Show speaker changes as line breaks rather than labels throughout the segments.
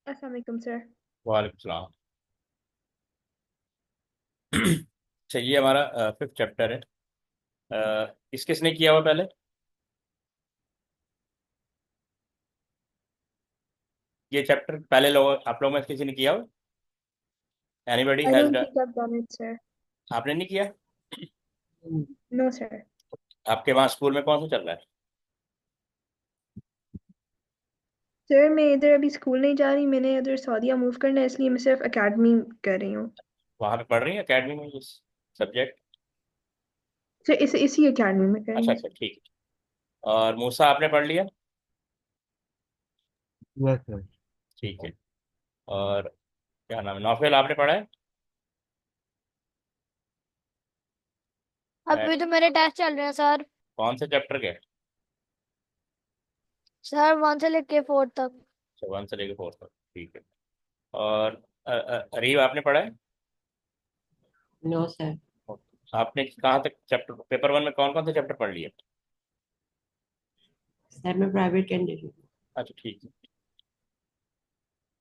अस्सलाम वालेकुम सर।
वालेकुम सलाम। अच्छा, ये हमारा फिफ्थ चैप्टर है। किसने किया हुआ पहले? ये चैप्टर पहले लोग आप लोगों में से किसी ने किया हो? Anybody
I
has
don't
done?
Think I've done it sir.
आपने नहीं किया?
No sir.
आपके वहाँ स्कूल में कौन सा चल रहा है?
सर मैं इधर अभी स्कूल नहीं जा रही, मैंने इधर सऊदीया मूव करना है, इसलिए मैं सिर्फ एकेडमी कर रही हूँ।
वहाँ पे पढ़ रही है एकेडमी में इस सब्जेक्ट?
सर इसी एकेडमी में कर रही
अच्छा
हूँ।
अच्छा, ठीक है। और मूसा आपने पढ़ लिया?
Yes sir.
ठीक है। और क्या नाम है, नौफल आपने पढ़ा है?
अभी तो मेरे टेस्ट चल रहे हैं सर।
कौन से चैप्टर के?
सर 1 से लेके 4 तक।
अच्छा, वन से लेकर फोर्थ तक, ठीक है। और अरीब आपने पढ़ा है?
No sir.
आपने कहाँ तक चैप्टर, पेपर वन में कौन कौन से चैप्टर पढ़ लिए?
सर मैं प्राइवेट कैंडिडेट हूँ।
अच्छा, ठीक है।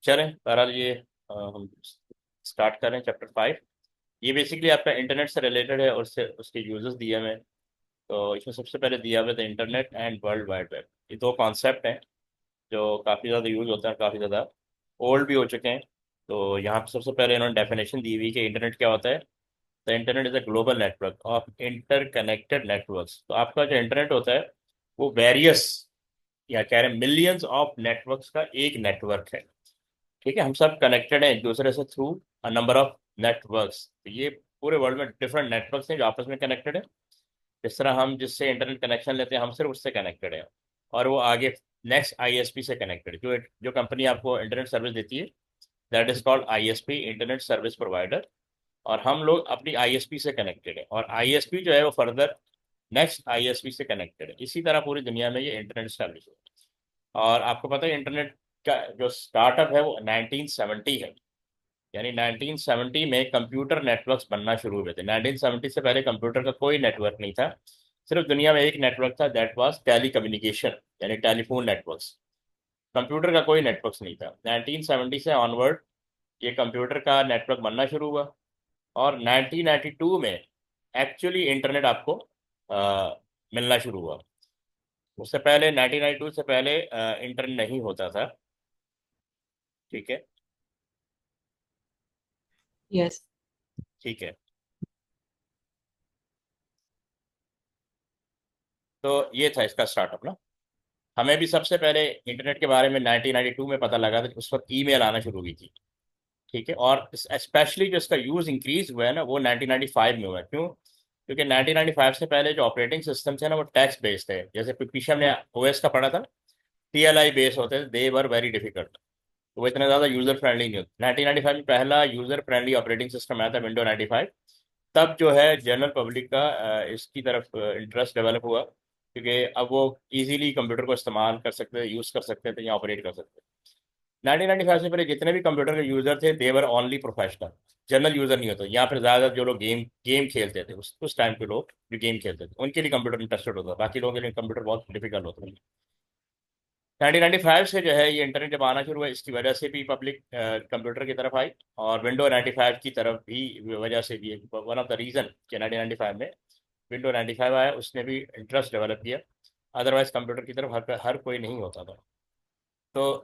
चलें बहरहाल, ये हम स्टार्ट करें चैप्टर 5। ये बेसिकली आपका इंटरनेट से रिलेटेड है और उससे उसके यूजेस दिए हुए हैं। तो इसमें सबसे पहले दिया हुआ है internet and world wide web. ये दो कॉन्सेप्ट हैं जो काफ़ी ज़्यादा यूज होते हैं, काफ़ी ज़्यादा ओल्ड भी हो चुके हैं। तो यहाँ पर सबसे पहले इन्होंने डेफिनेशन दी हुई कि इंटरनेट क्या होता है। The internet is a global network of interconnected networks. तो आपका जो इंटरनेट होता है वो वेरियस, या कह रहे हैं मिलियंस ऑफ नेटवर्क्स का एक नेटवर्क है। ठीक है, हम सब कनेक्टेड हैं एक दूसरे से through a number of networks. तो ये पूरे वर्ल्ड में डिफरेंट नेटवर्क्स हैं जो आपस में कनेक्टेड है। जिस तरह हम जिससे इंटरनेट कनेक्शन लेते हैं हम सिर्फ उससे कनेक्टेड है, और वो आगे नेक्स्ट आईएसपी से कनेक्टेड, जो जो कंपनी आपको इंटरनेट सर्विस देती है, that is called ISP, internet service provider. और हम लोग अपनी आईएसपी से कनेक्टेड है, और आईएसपी जो है वो फर्दर नेक्स्ट आईएसपी से कनेक्टेड है। इसी तरह पूरी दुनिया में ये इंटरनेट सर्विस है। और आपको पता है इंटरनेट का जो स्टार्टअप है वो 1970 है। यानी 1970 में कंप्यूटर नेटवर्क्स बनना शुरू हुए थे। 1970 से पहले कंप्यूटर का कोई नेटवर्क नहीं था। सिर्फ दुनिया में एक नेटवर्क था, दैट वाज टेली कम्युनिकेशन, यानी टेलीफोन नेटवर्क्स। कंप्यूटर का कोई नेटवर्क नहीं था। 1970 से ऑनवर्ड ये कंप्यूटर का नेटवर्क बनना शुरू हुआ। और 1992 में एक्चुअली इंटरनेट आपको मिलना शुरू हुआ। उससे पहले 1992 से पहले इंटरनेट नहीं होता था। ठीक है।
यस।
ठीक है। तो ये था इसका स्टार्टअप ना। हमें भी सबसे पहले इंटरनेट के बारे में 1992 में पता लगा था, उस वक्त ईमेल आना शुरू हुई थी। ठीक है। और स्पेशली जो इसका यूज़ इंक्रीज हुआ है ना वो 1995 में हुआ है। क्यों? क्योंकि 1995 से पहले जो ऑपरेटिंग सिस्टम थे ना वो टेक्स्ट बेस्ड थे। जैसे पीछे हमने ओएस का पढ़ा था, टीएलआई बेस होते थे, दे वर वेरी डिफिकल्ट। तो वो इतना ज़्यादा यूज़र फ्रेंडली नहीं होता। 1995 में पहला यूज़र फ्रेंडली ऑपरेटिंग सिस्टम आया था, विंडो 95। तब जो है जनरल पब्लिक का इसकी तरफ इंटरेस्ट डेवलप हुआ, क्योंकि अब वो इजीली कंप्यूटर को इस्तेमाल कर सकते थे, यूज़ कर सकते थे या ऑपरेट कर सकते थे। 1995 से पहले जितने भी कंप्यूटर के यूज़र थे देवर ओनली प्रोफेशनल, जनरल यूज़र नहीं होता। यहाँ पर ज़्यादा जो लोग गेम गेम खेलते थे, उस टाइम के लोग जो गेम खेलते थे उनके लिए कंप्यूटर इंटरेस्टेड होता, बाकी लोगों के लिए कंप्यूटर बहुत डिफिकल्ट होता है। 1995 से जो है ये इंटरनेट जब आना शुरू हुआ, इसकी वजह से भी पब्लिक कंप्यूटर की तरफ आई, और विंडो 95 की तरफ भी वजह से भी वन ऑफ द रीज़न कि 1995 में विंडो 95 आया, उसने भी इंटरेस्ट डेवलप किया। अदरवाइज कंप्यूटर की तरफ हर कोई नहीं होता था। तो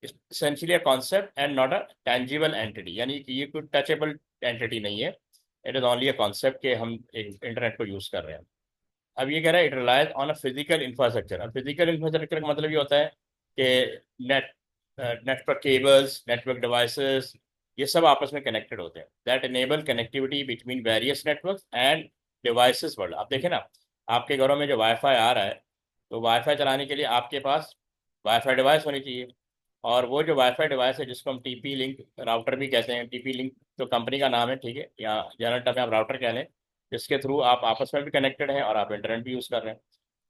essentially a concept and not a tangible entity, यानी कि ये कोई टचेबल एंटिटी नहीं है। It is only a concept कि हम एक इंटरनेट को यूज़ कर रहे हैं। अब ये कह रहा है it relies on a physical infrastructure. अब फिजिकल इंफ्रास्ट्रक्चर का मतलब ये होता है कि नेटवर्क केबल्स, नेटवर्क डिवाइसेस, ये सब आपस में कनेक्टेड होते हैं, that enable connectivity between various networks end devices world. आप देखें ना, आपके घरों में जो वाईफाई आ रहा है, तो वाईफाई चलाने के लिए आपके पास वाईफाई डिवाइस होनी चाहिए। और वो जो वाईफाई डिवाइस है जिसको हम टीपी लिंक राउटर भी कहते हैं, टीपी लिंक तो कंपनी का नाम है, ठीक है, या जनरल टर्म में आप राउटर कह लें, जिसके थ्रू आप आपस में भी कनेक्टेड हैं और आप इंटरनेट भी यूज़ कर रहे हैं।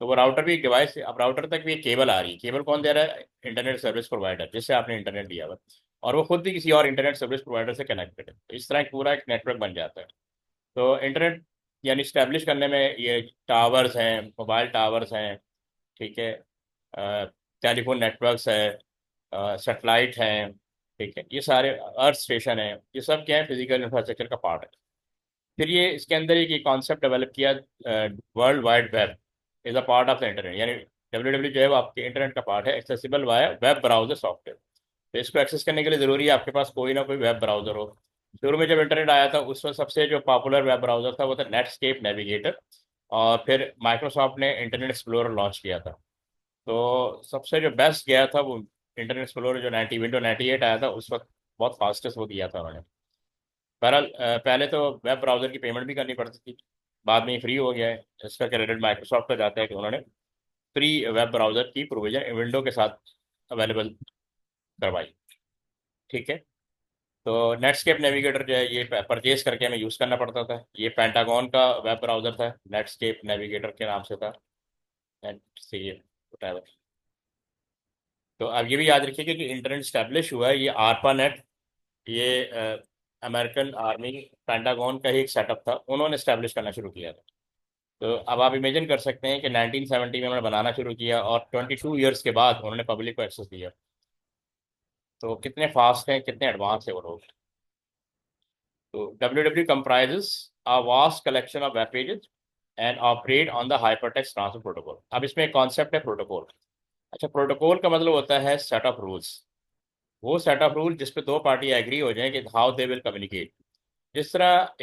तो वो राउटर भी एक डिवाइस है। अब राउटर तक भी एक केबल आ रही है। केबल कौन दे रहा है? इंटरनेट सर्विस प्रोवाइडर, जिससे आपने इंटरनेट दिया हुआ है। और वो खुद भी किसी और इंटरनेट सर्विस प्रोवाइडर से कनेक्टेड है। तो इस तरह एक पूरा एक नेटवर्क बन जाता है। तो इंटरनेट यानी स्टैब्लिश करने में ये टावर्स हैं, मोबाइल टावर्स हैं, ठीक है, टेलीफोन नेटवर्क्स है, सेटेलाइट हैं, ठीक है, ये सारे अर्थ स्टेशन है, ये सब क्या है, फिजिकल इंफ्रास्ट्रक्चर का पार्ट है। फिर ये इसके अंदर एक कॉन्सेप्ट डेवलप किया, world wide web is a part of the internet, यानी डब्ल्यू जो है वो आपके इंटरनेट का पार्ट है, accessible via web browser software. तो इसको एक्सेस करने के लिए ज़रूरी है आपके पास कोई ना कोई वेब ब्राउज़र हो। शुरू में जब इंटरनेट आया था उस वक्त सबसे जो पॉपुलर वेब ब्राउज़र था वो था नेटस्केप नेविगेटर, और फिर माइक्रोसॉफ्ट ने इंटरनेट एक्सप्लोरर लॉन्च किया था। तो सबसे जो बेस्ट गया था वो इंटरनेट एक्सप्लोरर, जो 98 आया था उस वक्त, बहुत फास्टेस्ट वो दिया था उन्होंने। बहरहाल पहले तो वेब ब्राउज़र की पेमेंट भी करनी पड़ती थी, बाद में फ्री हो गया है। इसका क्रेडिट माइक्रोसॉफ्ट का जाता है कि उन्होंने फ्री वेब ब्राउज़र की प्रोविजन विंडो के साथ अवेलेबल करवाई, ठीक है। तो नेटस्केप नेविगेटर जो है ये परचेज करके हमें यूज़ करना पड़ता था। ये पेंटागन का वेब ब्राउज़र था, नेटस्केप नेविगेटर के नाम से था, एंड से ये whatever। तो अब ये भी याद रखिएगा कि इंटरनेट स्टैब्लिश हुआ है, ये आरपा नेट, ये अमेरिकन आर्मी पेंटागन का ही एक सेटअप था, उन्होंने स्टैब्लिश करना शुरू किया था। तो अब आप इमेजिन कर सकते हैं कि 1970 में उन्होंने बनाना शुरू किया और 22 ईयर्स के बाद उन्होंने पब्लिक को एक्सेस दिया। तो कितने फास्ट हैं, कितने एडवांस है वो लोग। तो WW comprises a vast collection of web pages and operate on the hypertext transfer protocol। अब इसमें एक कॉन्सेप्ट है प्रोटोकॉल। अच्छा, प्रोटोकॉल का मतलब होता है सेट ऑफ रूल्स, वो सेट ऑफ रूल जिस पे दो पार्टी एग्री हो जाए कि हाउ दे विल कम्युनिकेट। जिस तरह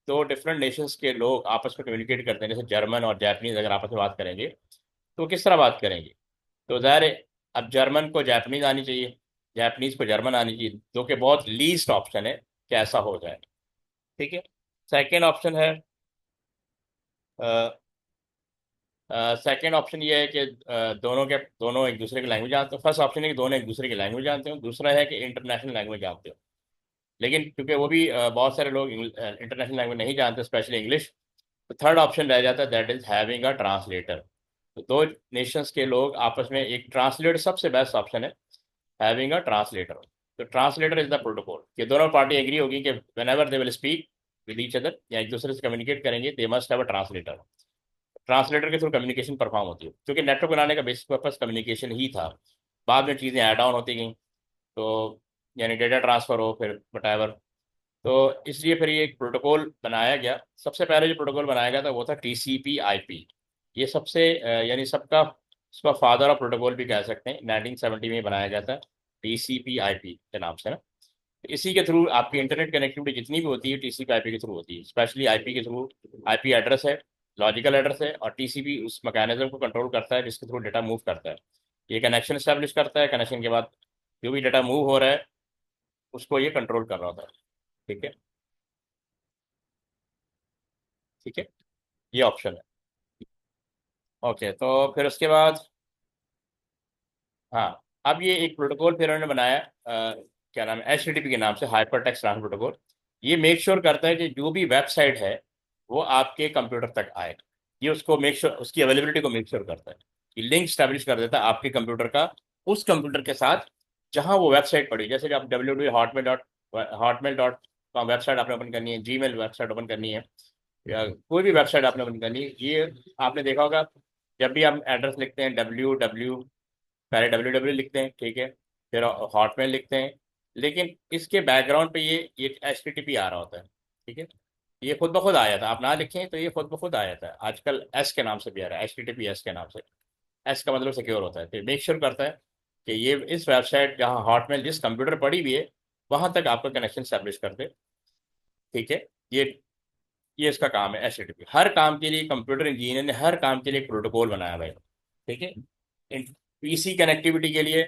दो डिफरेंट नेशंस के लोग आपस में कम्युनिकेट करते हैं, जैसे जर्मन और जापानीज अगर आपस में बात करेंगे तो किस तरह बात करेंगे। तो ज़ाहिर है अब जर्मन को जापानीज आनी चाहिए, जापानीज को जर्मन आनी चाहिए, जो कि बहुत लीस्ट ऑप्शन है कि ऐसा हो जाए, ठीक है। सेकेंड ऑप्शन है, सेकेंड ऑप्शन ये है कि दोनों एक दूसरे की लैंग्वेज जानते हो। फर्स्ट ऑप्शन है कि दोनों एक दूसरे की लैंग्वेज जानते हो, दूसरा है कि इंटरनेशनल लैंग्वेज जानते हो। लेकिन क्योंकि वो भी बहुत सारे लोग इंटरनेशनल लैंग्वेज नहीं जानते, स्पेशली इंग्लिश, तो थर्ड ऑप्शन रह जाता है, that is having a translator. तो दो नेशंस के लोग आपस में एक ट्रांसलेटर, सबसे बेस्ट ऑप्शन है हैविंग अ ट्रांसलेटर। तो ट्रांसलेटर इज द प्रोटोकॉल, कि दोनों पार्टी एग्री होगी कि when ever they will speak with each other, या एक दूसरे से कम्युनिकेट करेंगे, they must have a translator. Translator के थ्रू कम्युनिकेशन परफॉर्म होती है, क्योंकि नेटवर्क बनाने का बेसिक पर्पस कम्युनिकेशन ही था। बाद में चीज़ें ऐड ऑन होती गई, तो यानी डेटा ट्रांसफर हो फिर वट। तो इसलिए फिर ये एक प्रोटोकॉल बनाया गया। सबसे पहले जो प्रोटोकॉल बनाया गया था वो था TCP/IP। ये सबसे यानी सबका इसका फादर ऑफ प्रोटोकॉल भी कह सकते हैं, 1970 में बनाया गया था TCP/IP के नाम से ना। तो इसी के थ्रू आपकी इंटरनेट कनेक्टिविटी जितनी भी होती है TCP/IP के थ्रू होती है, स्पेशली IP के थ्रू। IP एड्रेस है, लॉजिकल एड्रेस है, और TCP उस मैकेनिज्म को कंट्रोल करता है जिसके थ्रू डेटा मूव करता है। ये कनेक्शन स्टैब्लिश करता है, कनेक्शन के बाद जो भी डेटा मूव हो रहा है उसको ये कंट्रोल कर रहा होता है, ठीक है, ठीक है, ये ऑप्शन है। ओके, तो फिर उसके बाद, हाँ, अब ये एक प्रोटोकॉल फिर उन्होंने बनाया, क्या नाम है, HTTP के नाम से, हाइपर टेक्स्ट ट्रांसफर प्रोटोकॉल। ये मेक श्योर करता है कि जो भी वेबसाइट है वो आपके कंप्यूटर तक आए। ये उसको मेक श्योर, उसकी अवेलेबिलिटी को मेक श्योर करता है, कि लिंक स्टैब्लिश कर देता है आपके कंप्यूटर का उस कंप्यूटर के साथ जहाँ वो वेबसाइट पड़ी। जैसे कि आप www.hotmail.com वेबसाइट आपने ओपन करनी है, Gmail वेबसाइट ओपन करनी है, या कोई भी वेबसाइट आपने ओपन करनी है, ये आपने देखा होगा जब भी आप एड्रेस लिखते हैं पहले www लिखते हैं, ठीक है, फिर हॉटमेल लिखते हैं, लेकिन इसके बैकग्राउंड पे ये HTTP आ रहा होता है, ठीक है। ये खुद ब खुद आया था, आप ना लिखें तो ये खुद ब खुद आया था। आजकल एस के नाम से भी आ रहा है, HTTPS के नाम से। एस का मतलब सिक्योर होता है, तो मेक श्योर करता है कि ये इस वेबसाइट जहाँ हॉटमेल जिस कंप्यूटर पड़ी हुई है वहाँ तक आपका कनेक्शन स्टैब्लिश कर दे, ठीक है। ये ये इसका काम है। HTTP हर काम के लिए, कंप्यूटर इंजीनियर ने हर काम के लिए एक प्रोटोकॉल बनाया हुआ है, ठीक है। PC कनेक्टिविटी के लिए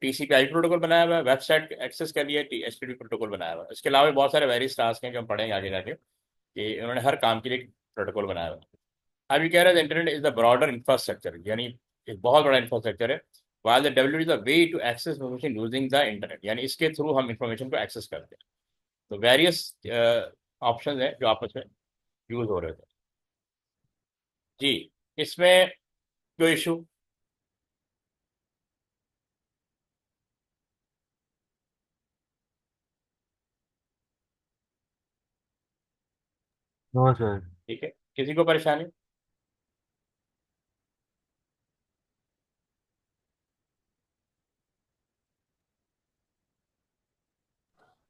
TCP/IP प्रोटोकॉल बनाया हुआ है, वेबसाइट एक्सेस के लिए HTTP प्रोटोकॉल बनाया हुआ है। इसके अलावा भी बहुत सारे वेरियस टास्क हैं जो हम पढ़ेंगे आगे जाके, कि उन्होंने हर काम के लिए प्रोटोकॉल बनाया हुआ है। अब ये कह रहे हैं internet is the broader infrastructure, यानी एक बहुत बड़ा इंफ्रास्ट्रक्चर है। while the WWW is a way to access information using the internet, यानी इसके थ्रू हम इंफॉर्मेशन को एक्सेस करते हैं। तो वेरियस ऑप्शन हैं जो आपस में यूज हो रहे थे जी। इसमें कोई इशू?
No sir.
ठीक है, किसी को परेशानी?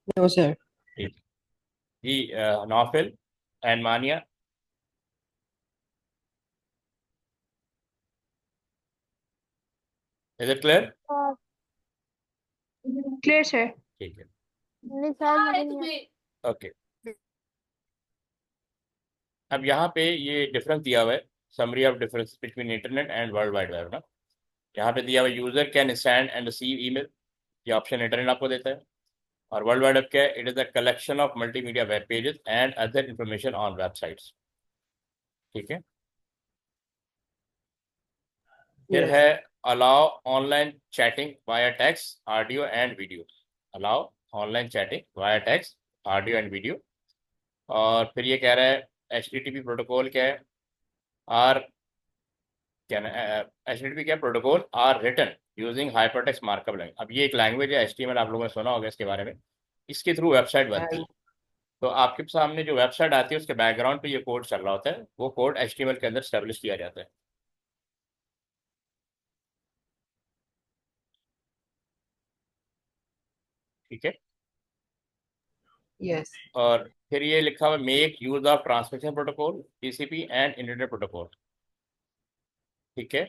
No, sir.
ठीक जी। नौफिल एंड मानिया। Is it clear?
Clear sir.
ठीक है।
नहीं सर मुझे नहीं
ओके, अब यहाँ पे ये डिफरेंस दिया हुआ है, summary of difference between internet and world wide web ना। यहाँ पे दिया हुआ user can stand and receive email, ये ऑप्शन इंटरनेट आपको देता है। और वर्ल्ड वाइड वेब क्या है? It is a collection of multimedia web pages and other information on websites. ठीक है। फिर
Yes.
है allow online chatting via text audio and video. Allow online chatting via text audio and video. और फिर ये कह रहा है HTTP प्रोटोकॉल क्या है? आर क्या HTTP क्या protocol are written using hypertext markup language. अब ये एक लैंग्वेज है, HTML आप लोगों ने सुना होगा इसके बारे में। इसके थ्रू वेबसाइट बनती है।
And
तो आपके सामने जो वेबसाइट आती है उसके बैकग्राउंड पे ये कोड चल रहा होता है, वो कोड HTML के अंदर स्टेब्लिश किया जाता है। ठीक है।
yes.
और फिर ये लिखा हुआ make use of transmission protocol TCP and internet protocol. ठीक है।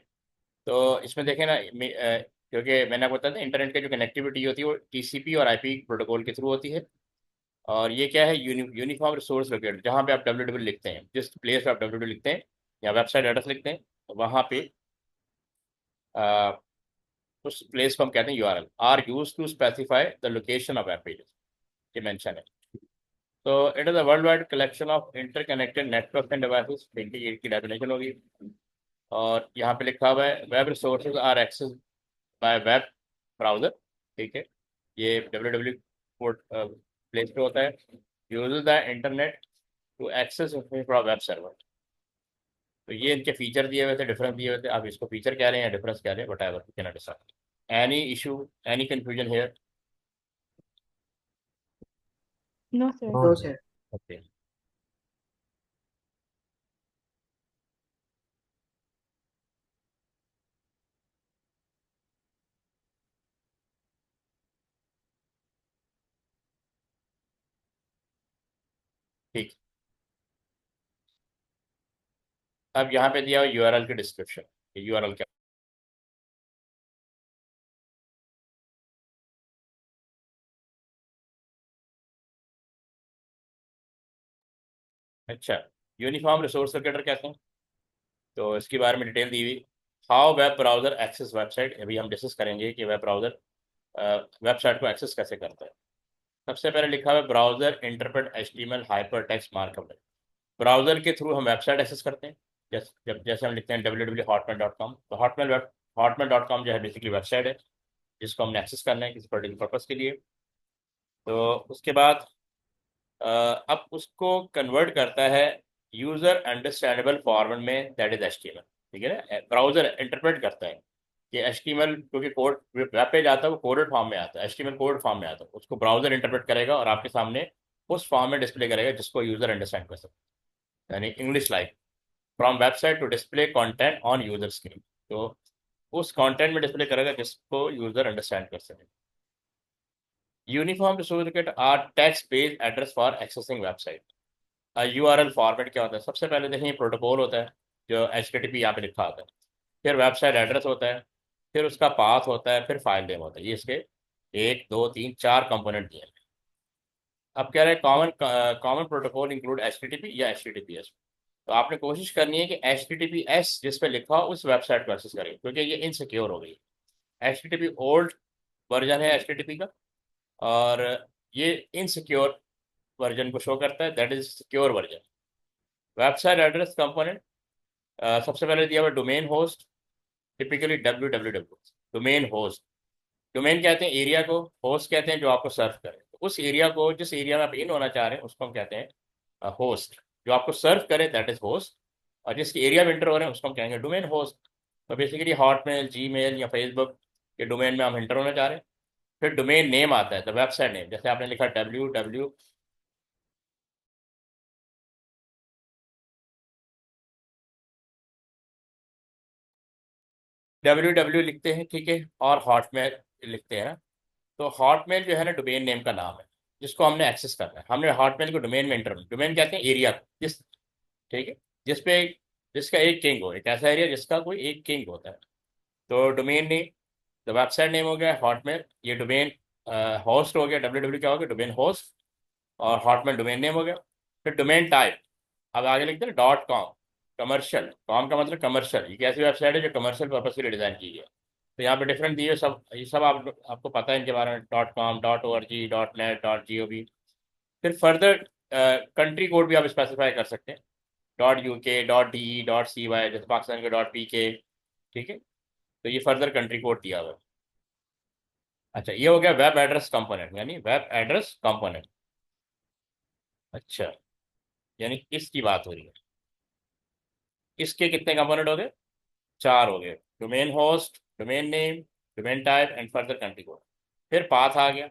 तो इसमें देखें ना, क्योंकि मैंने आपको बताया था इंटरनेट की जो कनेक्टिविटी होती है वो TCP और IP प्रोटोकॉल के थ्रू होती है। और ये क्या है? यूनिफॉर्म रिसोर्स लोकेटर, जहाँ पे आप www लिखते हैं, जिस प्लेस पे आप www लिखते हैं या वेबसाइट एड्रेस लिखते हैं, तो वहाँ पे अ, उस प्लेस को हम कहते हैं URL are use to specify the location of web pages, ये मेंशन है। तो it is a world wide collection of interconnected network and devices, की डेफिनेशन होगी। और यहाँ पे लिखा हुआ है web resources are access by web browser. ठीक है। ये www पोर्ट प्लेस पे होता है, use the internet to access web server. तो ये इनके फीचर दिए हुए थे, डिफरेंस दिए हुए थे। आप इसको फीचर कह रहे हैं या डिफरेंस कह रहे हैं, whatever, can decide. Any issue, any confusion here?
No sir.
No, sir.
Okay. ठीक। अब यहाँ पे दिया हुआ URL की डिस्क्रिप्शन, URL क्या? अच्छा, यूनिफॉर्म रिसोर्स लोकेटर कहते हैं। तो इसके बारे में डिटेल दी हुई, how web browser access website. अभी हम डिस्कस करेंगे कि वेब ब्राउजर वेबसाइट को एक्सेस कैसे करता है। सबसे पहले लिखा हुआ है browser interpret HTML hyper text markup. Browser के थ्रू हम वेबसाइट एक्सेस करते हैं। जैसे हम लिखते हैं www.hotmail.com, तो hotmail.com जो है बेसिकली वेबसाइट है जिसको हमने एक्सेस करना है किसी पर्टिकुलर पर्पज़ के लिए। तो उसके बाद अब उसको कन्वर्ट करता है यूज़र अंडरस्टैंडेबल फॉर्मेट में, दैट इज HTML। ठीक है ना, ब्राउज़र इंटरप्रेट करता है कि HTML, क्योंकि कोड वेब पेज आता है वो कोडेड फॉर्म में आता है, HTML कोड फॉर्म में आता है, उसको ब्राउज़र इंटरप्रेट करेगा और आपके सामने उस फॉर्म में डिस्प्ले करेगा जिसको यूज़र अंडरस्टैंड कर सकते हैं। यानी English like from website to display content on user screen. तो उस कंटेंट में डिस्प्ले करेगा जिसको यूजर अंडरस्टैंड कर सके। Uniform resource are text based address for accessing website. URL format क्या होता है? सबसे पहले देखें प्रोटोकॉल होता है जो HTTP यहाँ पे लिखा होता है, फिर वेबसाइट एड्रेस होता है, फिर उसका पाथ होता है, फिर फाइल नेम होता है। ये इसके 1 2 3 4 कंपोनेंट दिए हैं। अब कह रहे हैं common common protocol include HTTP या HTTPS। तो आपने कोशिश करनी है कि HTTPS जिस पे लिखा हो उस वेबसाइट को एक्सेस करें, क्योंकि ये इनसिक्योर हो गई। HTTP ओल्ड वर्जन है HTTP का, और ये इनसिक्योर वर्जन को शो करता है, that is secure version. Website address component सबसे पहले दिया हुआ domain host, typically www। Domain host, domain कहते हैं एरिया को, होस्ट कहते हैं जो आपको सर्व करे। तो उस एरिया को, जिस एरिया में आप इन होना चाह रहे हैं उसको हम कहते हैं होस्ट। जो आपको सर्व करे दैट इज होस्ट, और जिस एरिया में इंटर हो रहे हैं उसको हम कहेंगे डोमेन होस्ट। तो बेसिकली हॉटमेल, जीमेल या फेसबुक के डोमेन में हम इंटर होना चाह रहे हैं। फिर डोमेन नेम आता है, द वेबसाइट नेम, जैसे आपने लिखा www लिखते हैं, ठीक है, और हॉटमेल लिखते हैं ना। तो हॉटमेल जो है ना डोमेन नेम का नाम है, जिसको हमने एक्सेस करना है। हमने हॉटमेल को डोमेन में एंटर, डोमेन कहते हैं एरिया जिस, ठीक है, जिसपे जिसका एक किंग हो, एक ऐसा एरिया जिसका कोई एक किंग होता है। तो डोमेन नेम, तो वेबसाइट नेम हो गया हॉटमेल, ये डोमेन होस्ट हो गया, डब्ल्यू क्या हो गया, डोमेन होस्ट, और हॉटमेल डोमेन नेम हो गया। फिर डोमेन टाइप, अब आगे लिखते हैं डॉट कॉम, कमर्शियल, कॉम का मतलब कमर्शियल, ये कैसी वेबसाइट है जो कमर्शियल पर्पज के लिए डिजाइन की है। तो यहाँ पे डिफरेंट दिए सब, ये सब आपको पता है इनके बारे में, dot com, dot org, dot net, dot gov। फिर फर्दर कंट्री कोड भी आप स्पेसिफाई कर सकते हैं, dot uk, dot de, dot cy, जैसे पाकिस्तान के डॉट pk, ठीक है। तो ये फर्दर कंट्री कोड दिया हुआ है। अच्छा, ये हो गया वेब एड्रेस कंपोनेंट, यानी वेब एड्रेस कंपोनेंट। अच्छा, यानी इसकी बात हो रही है। इसके कितने कंपोनेंट हो गए? 4 हो गए, domain host, domain name, domain type and further country code. फिर पाथ आ गया,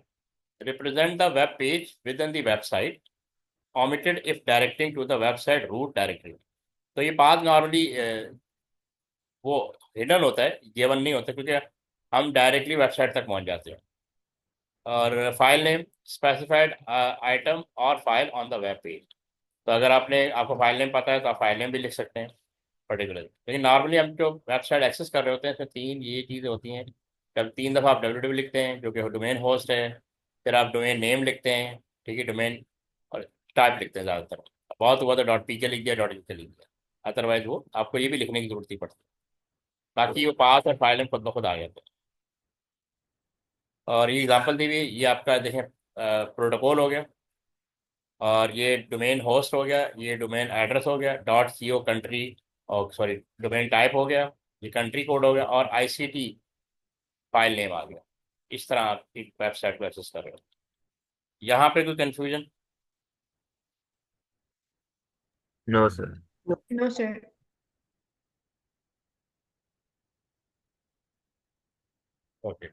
represent the web page with in the website, omitted if directing to the website root directory। तो ये पाथ नॉर्मली वो हिडन होता है, गिवन नहीं होता, क्योंकि हम डायरेक्टली वेबसाइट तक पहुंच जाते हैं। और फाइल नेम, स्पेसिफाइड आइटम और file on the web page. तो अगर आपको फाइल नेम पता है तो आप फाइल नेम भी लिख सकते हैं पर्टिकुलर, लेकिन नॉर्मली हम जो वेबसाइट एक्सेस कर रहे होते हैं इसमें 3 ये चीज़ें होती हैं। जब 3 दफ़ा आप www लिखते हैं जो कि डोमेन होस्ट है, फिर आप डोमेन नेम लिखते हैं, ठीक है, डोमेन, और टाइप लिखते हैं ज़्यादातर। बहुत हुआ तो डॉट पी के लिख दिया, डॉट के लिख दिया, अदरवाइज वो आपको ये भी लिखने की जरूरत नहीं पड़ती, ताकि वो पास और फाइल नेम खुद ब खुद आ जाते हैं। और ये एग्जाम्पल दी हुई है, ये आपका देखें प्रोटोकॉल हो गया, और ये डोमेन होस्ट हो गया, ये डोमेन एड्रेस हो गया, डॉट सी ओ कंट्री, और सॉरी डोमेन टाइप हो गया, ये कंट्री कोड हो गया, और आईसीटी फाइल नेम आ गया। इस तरह आप एक वेबसाइट को एक्सेस कर रहे हो। यहाँ पे कोई confusion?
No sir.
No sir.
Okay.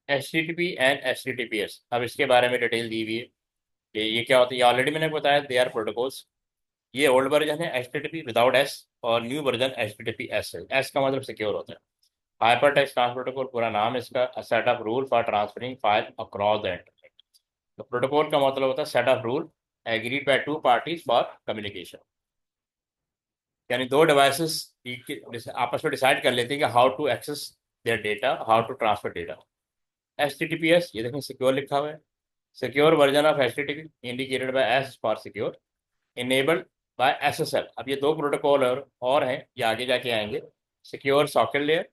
H T T P and H T T P S, अब इसके बारे में डिटेल दी हुई है कि ये क्या होता है। ये ऑलरेडी मैंने बताया, दे आर प्रोटोकॉल्स। ये ओल्ड वर्जन है H T T P without S, और new version H T T P S है। एस का मतलब सिक्योर होता है। हाइपर टेक्स्ट ट्रांसफर प्रोटोकॉल पूरा नाम है इसका, set of rule for transferring file across the internet. तो प्रोटोकॉल का मतलब होता है set of rule agreed by two parties for communication, यानी दो डिवाइसेस आपस में डिसाइड कर लेते हैं कि how to access their data, how to transfer data. H T T P S, ये देखें सिक्योर लिखा हुआ है, secure version of H T T P indicated by S for secure, enabled by S S L. अब ये 2 protocol और हैं, ये आगे जाके आएंगे, सिक्योर सॉकेट लेयर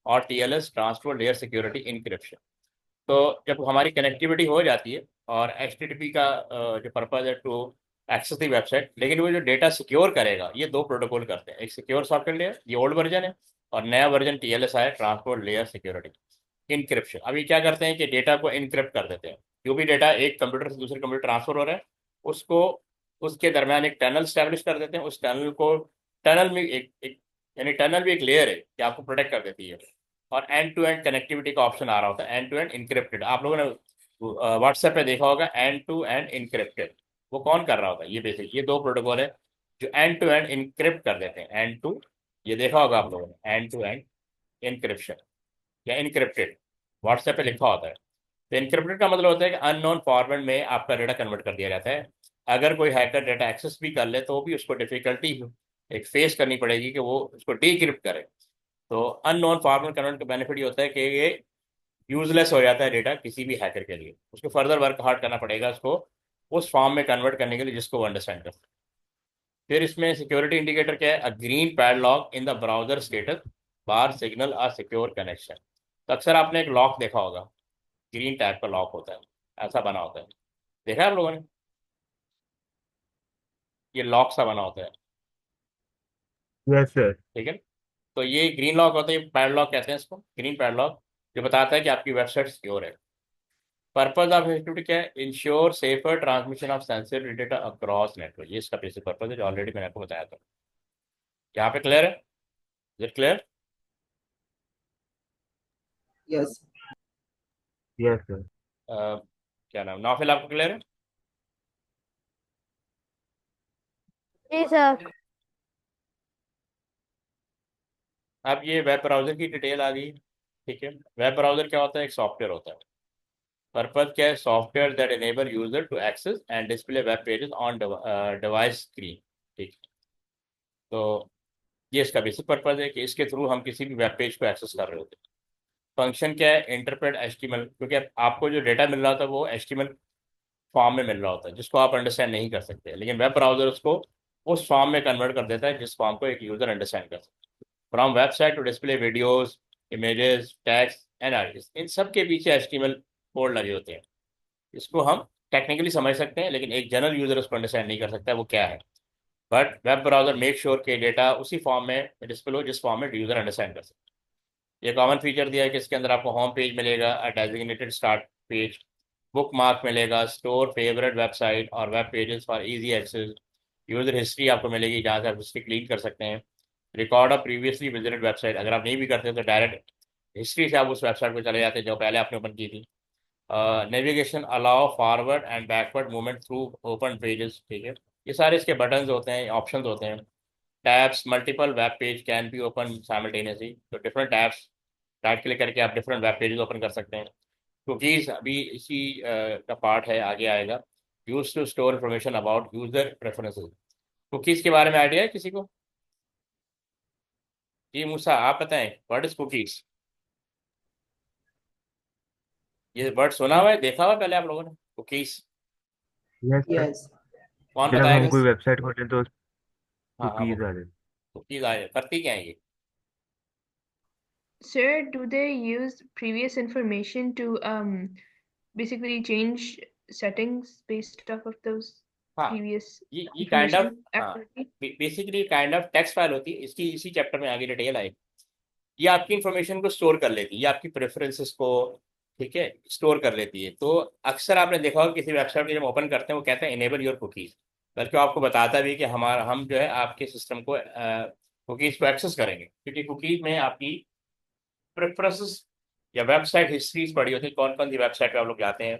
और T L S transport layer security encryption. तो जब हमारी कनेक्टिविटी हो जाती है, और एच टी टी पी का जो पर्पज है टू एक्सेस दी वेबसाइट, लेकिन वो जो डेटा सिक्योर करेगा ये 2 प्रोटोकॉल करते हैं, एक सिक्योर सॉकेट लेयर, ये ओल्ड वर्जन है, और नया वर्जन टी एल एस है, ट्रांसपोर्ट लेयर सिक्योरिटी इंक्रिप्शन। अब ये क्या करते हैं कि डेटा को इनक्रिप्ट कर देते हैं। जो भी डेटा एक कंप्यूटर से दूसरे कंप्यूटर ट्रांसफर हो रहा है, उसको उसके दरमियान एक टनल स्टैब्लिश कर देते हैं। उस टनल को, टनल में एक यानी टनल भी एक लेयर है कि आपको प्रोटेक्ट कर देती है। और एंड टू एंड कनेक्टिविटी का ऑप्शन आ रहा होता है, एंड टू एंड इनक्रिप्टेड। आप लोगों ने व्हाट्सएप पे देखा होगा एंड टू एंड इनक्रिप्टेड, वो कौन कर रहा होता है? ये बेसिक ये 2 प्रोटोकॉल है जो एंड टू एंड इनक्रिप्ट कर देते हैं। एंड टू, ये देखा होगा आप लोगों ने, एंड टू एंड इनक्रिप्शन या इनक्रिप्टेड, व्हाट्सएप पे लिखा होता है। तो इनक्रिप्टेड का मतलब होता है कि अननोन फॉर्मेट में आपका डेटा कन्वर्ट कर दिया जाता है। अगर कोई हैकर डेटा एक्सेस भी कर ले तो भी उसको डिफिकल्टी एक फेस करनी पड़ेगी कि वो उसको डीक्रिप्ट करे। तो अननोन फॉर्मेट कन्वर्ट का बेनिफिट ये होता है कि ये यूजलेस हो जाता है डेटा किसी भी हैकर के लिए, उसको फर्दर वर्क हार्ड करना पड़ेगा उसको उस फॉर्म में कन्वर्ट करने के लिए जिसको वो अंडरस्टैंड कर। फिर इसमें सिक्योरिटी इंडिकेटर क्या है? A green padlock in the browser status bar signal a secure connection. तो अक्सर आपने एक लॉक देखा होगा, ग्रीन टाइप का लॉक होता है, ऐसा बना होता है, देखा है आप लोगों ने? ये लॉक सा बना होता है,
यस सर।
ठीक है। तो ये ग्रीन लॉक होता है, पैडलॉक कहते हैं इसको, ग्रीन पैडलॉक, जो बताता है कि आपकी वेबसाइट सिक्योर है। पर्पज ऑफ एक्टिविटी क्या है? Ensure safer transmission of sensitive data across network, ये इसका बेसिक पर्पज है जो ऑलरेडी मैंने आपको बताया था। यहाँ पे क्लियर है? Is it clear?
Yes.
Yes sir.
क्या नाम, नाफिल, आपको क्लियर है?
जी सर।
अब ये वेब ब्राउज़र की डिटेल आ गई, ठीक है। वेब ब्राउज़र क्या होता है? एक सॉफ्टवेयर होता है। पर्पज क्या है? Software that enable user to access and display web pages on device screen, ठीक। तो ये इसका बेसिक पर्पज है कि इसके थ्रू हम किसी भी वेब पेज को एक्सेस कर रहे होते हैं। फंक्शन क्या है? इंटरप्रेट एचटीएमएल, क्योंकि आपको जो डेटा मिल रहा था वो एचटीएमएल फॉर्म में मिल रहा होता है, जिसको आप अंडरस्टैंड नहीं कर सकते, लेकिन वेब ब्राउज़र उसको उस फॉर्म में कन्वर्ट कर देता है जिस फॉर्म को एक यूज़र अंडरस्टैंड कर सकता है। From website to display videos, images, text and artist, इन सब के पीछे एचटीएमएल कोड लगे होते हैं। इसको हम टेक्निकली समझ सकते हैं, लेकिन एक जनरल यूज़र उसको अंडरस्टैंड नहीं कर सकता वो क्या है। But web browser make sure के डेटा उसी फॉर्म में डिस्प्ले हो जिस फॉर्म में यूज़र अंडरस्टैंड कर सकते हैं। ये कॉमन फीचर दिया है कि इसके अंदर आपको होम पेज मिलेगा, designated start page, bookmark मिलेगा, स्टोर फेवरेट वेबसाइट और web pages for easy access, user history आपको मिलेगी जहाँ से आप हिस्ट्री क्लीन कर सकते हैं, record of previously visited website, अगर आप नहीं भी करते तो डायरेक्ट हिस्ट्री से आप उस वेबसाइट पर चले जाते हैं जो पहले आपने ओपन की थी। Navigation allow forward and backward movement through open pages, ठीक है। ये सारे इसके बटन्स होते हैं, ऑप्शंस होते हैं। Tabs, multiple web page can be open simultaneously, तो डिफरेंट टैब्स राइट क्लिक करके आप डिफरेंट वेब पेजेस ओपन कर सकते हैं। कुकीज़ अभी इसी का पार्ट है, आगे आएगा। Use to store information about user preferences, cookies के बारे में आइडिया है किसी को? जी मूसा, आप बताएं, व्हाट इज कुकीज़? ये वर्ड सुना हुआ है, देखा हुआ है पहले आप लोगों ने, कुकीज़?
Yes sir.
Yes.
कौन
जब हम
बताएगा?
कोई
Yes.
वेबसाइट खोलते हैं तो
हाँ हाँ,
कुकीज आ जाती
कुकीज़ आए करती क्या है ये?
Sir, do they use previous information to basically change settings based off of those
हाँ,
previous
ये काइंड ऑफ,
information
हाँ,
activity?
Basically kind of text file होती है इसकी, इसी चैप्टर में आगे डिटेल आएगी। ये आपकी इंफॉर्मेशन को स्टोर कर लेती है, ये आपकी प्रेफरेंसेस को, ठीक है, स्टोर कर लेती है। तो अक्सर आपने देखा होगा किसी वेबसाइट को जब ओपन करते हैं वो कहते हैं इनेबल योर कुकीज़, बल्कि वो आपको बताता भी है कि हमारा हम जो है आपके सिस्टम को कुकीज़ को एक्सेस करेंगे, क्योंकि कुकीज़ में आपकी प्रेफरेंसेस या वेबसाइट हिस्ट्रीज पड़ी होती है, कौन कौन सी वेबसाइट पे आप लोग जाते हैं।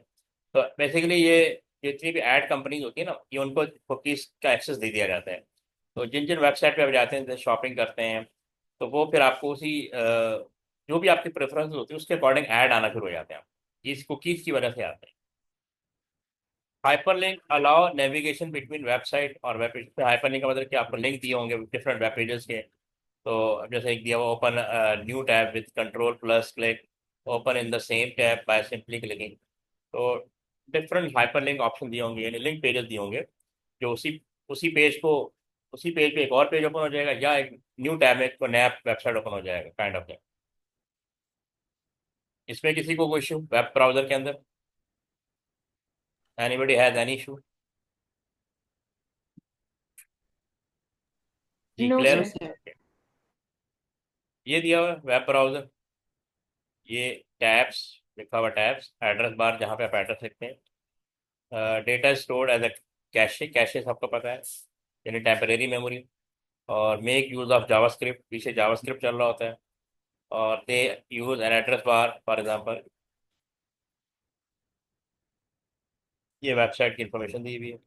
तो बेसिकली ये जितनी भी ऐड कंपनीज होती है ना, ये उनको कुकीज़ का एक्सेस दे दिया जाता है। तो जिन जिन वेबसाइट पे आप जाते हैं, जैसे शॉपिंग करते हैं, तो वो फिर आपको उसी जो भी आपकी प्रेफरेंस होती है उसके अकॉर्डिंग ऐड आना शुरू हो जाते हैं, ये इस कुकीज़ की वजह से आते हैं। Hyperlink allow navigation between website और वेब पेज, हाइपरलिंक का मतलब कि आपको लिंक दिए होंगे डिफरेंट वेब पेजेस के। तो अब जैसे एक दिया हुआ, open new tab with control plus click, open in the same tab by simply clicking. तो डिफरेंट हाइपरलिंक ऑप्शन दिए होंगे, यानी लिंक पेजेस दिए होंगे जो उसी उसी पेज को, उसी पेज पे एक और पेज ओपन हो जाएगा या एक न्यू टैब में एक नया वेबसाइट ओपन हो जाएगा, काइंड ऑफ। इसमें किसी को कोई इशू वेब ब्राउजर के अंदर? Anybody has any issue? जी
No,
clear?
No,
sir.
sir.
ये दिया हुआ वेब ब्राउजर, ये टैब्स, लिखा हुआ टैब्स, एड्रेस बार जहाँ पे आप एड्रेस लिखते हैं, data stored as a cache, cache सबको पता है, यानी टेम्परेरी मेमोरी। और मेक यूज़ ऑफ जावास्क्रिप्ट, पीछे जावास्क्रिप्ट चल रहा होता है। और they use an address bar for example, ये वेबसाइट की इंफॉर्मेशन दी हुई है।